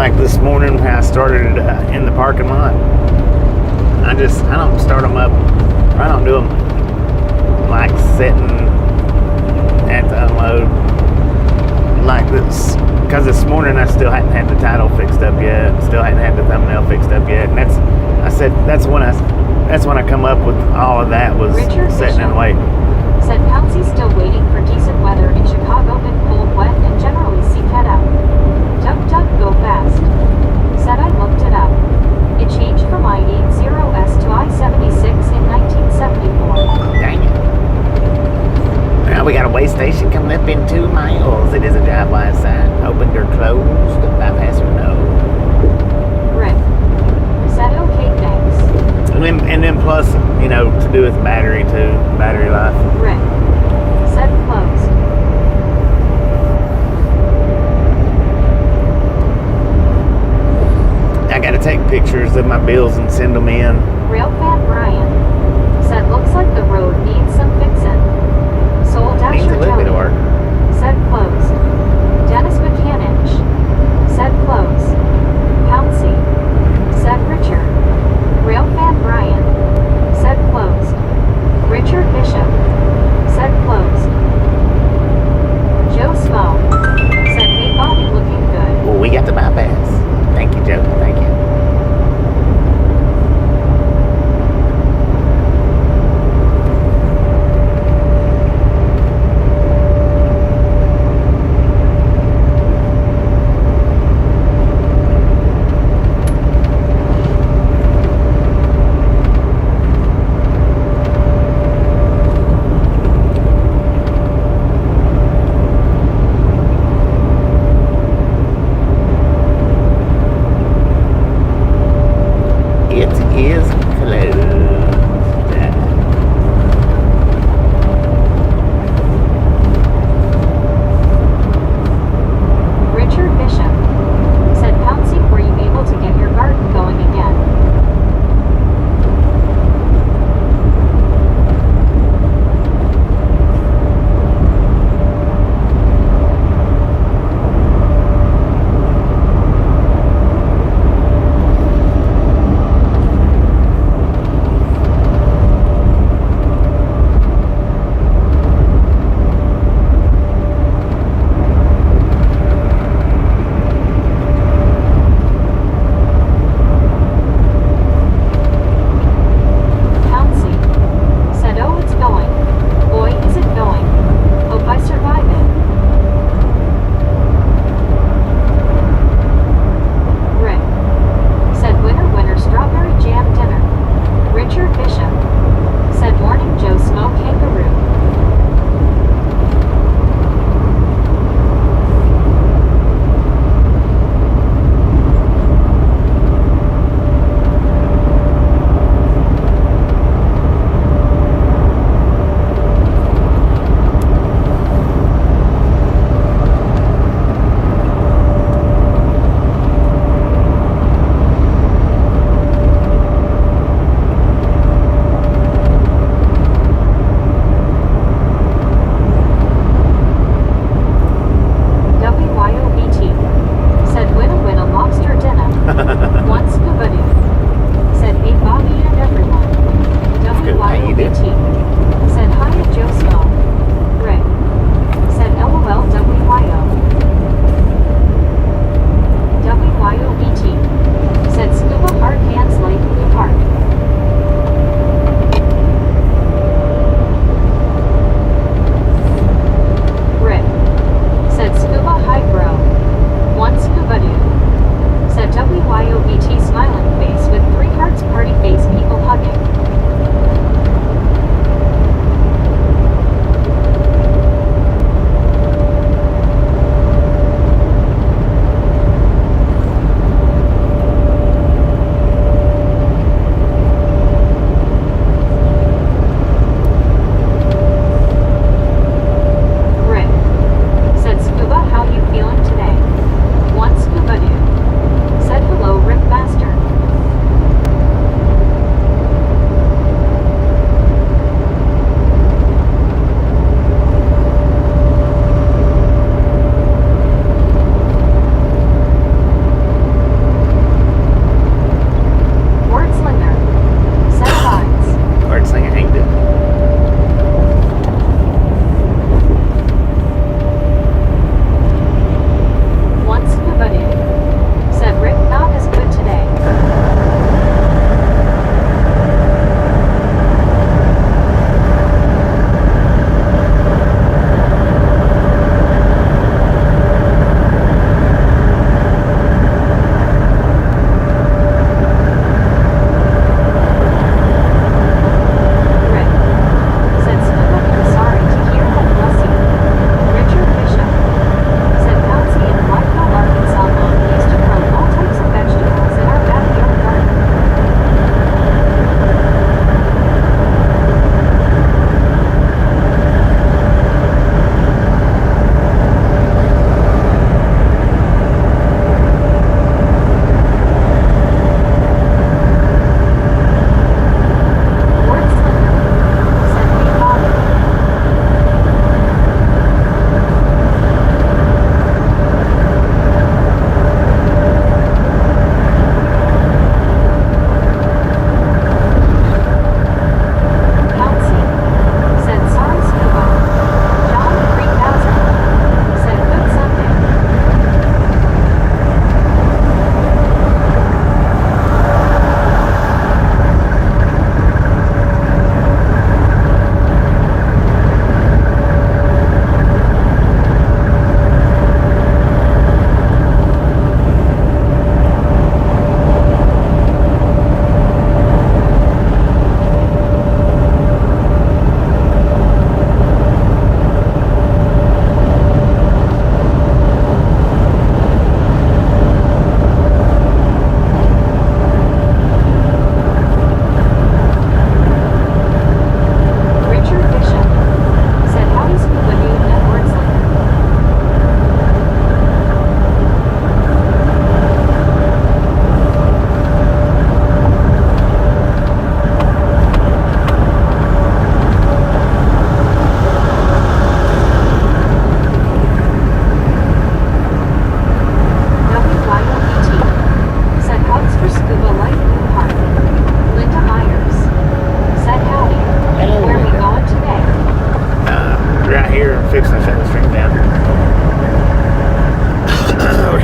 [SPEAKER 2] Like this morning when I started in the parking lot, I don't start them up. I don't do them like sitting at the unload like this, because this morning I still hadn't had the title fixed up yet, still hadn't had the thumbnail fixed up yet, and that's when I come up with all of that, was
[SPEAKER 1] Richard
[SPEAKER 2] sitting and
[SPEAKER 1] Bishop
[SPEAKER 2] waiting.
[SPEAKER 1] said Pouncey's still waiting for decent weather in Chicago. Been cold, wet, and generally see cat out. Duck, go fast. Said I looked it up. It changed from I-80S to I-76 in 1974.
[SPEAKER 2] Dang it. Now we got a way station coming up in 2 miles. It is a drive-by sign. Opened or closed? Bypass or no?
[SPEAKER 1] Rick said okay, thanks.
[SPEAKER 2] And then plus, to do with battery too, battery life.
[SPEAKER 1] Rick said closed.
[SPEAKER 2] I gotta take pictures of my bills and send them in.
[SPEAKER 1] Railfan Brian said looks like the road needs some fixin'. Soul
[SPEAKER 2] Needs a
[SPEAKER 1] Dasher
[SPEAKER 2] little bit of
[SPEAKER 1] Jelly
[SPEAKER 2] work.
[SPEAKER 1] said closed. Dennis Buchanan said close. Pouncey said Richard. Railfan Brian said closed. Richard Bishop said closed. Joe Smo said hey Bobby, looking good.
[SPEAKER 2] Well, we got the bypass. Thank you, Joe. Thank you.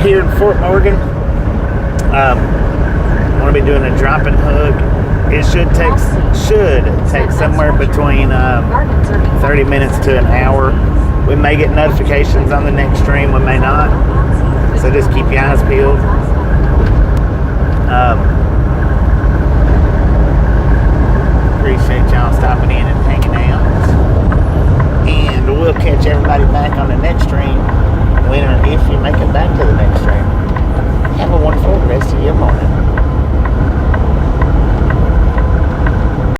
[SPEAKER 2] here in Fort Morgan. I'm going to be doing a drop and hook. It should take somewhere between 30 minutes to an hour. We may get notifications on the next stream, we may not. So just keep your eyes peeled. Appreciate y'all stopping in and hanging out. And we'll catch everybody back on the next stream when or if you make it back to the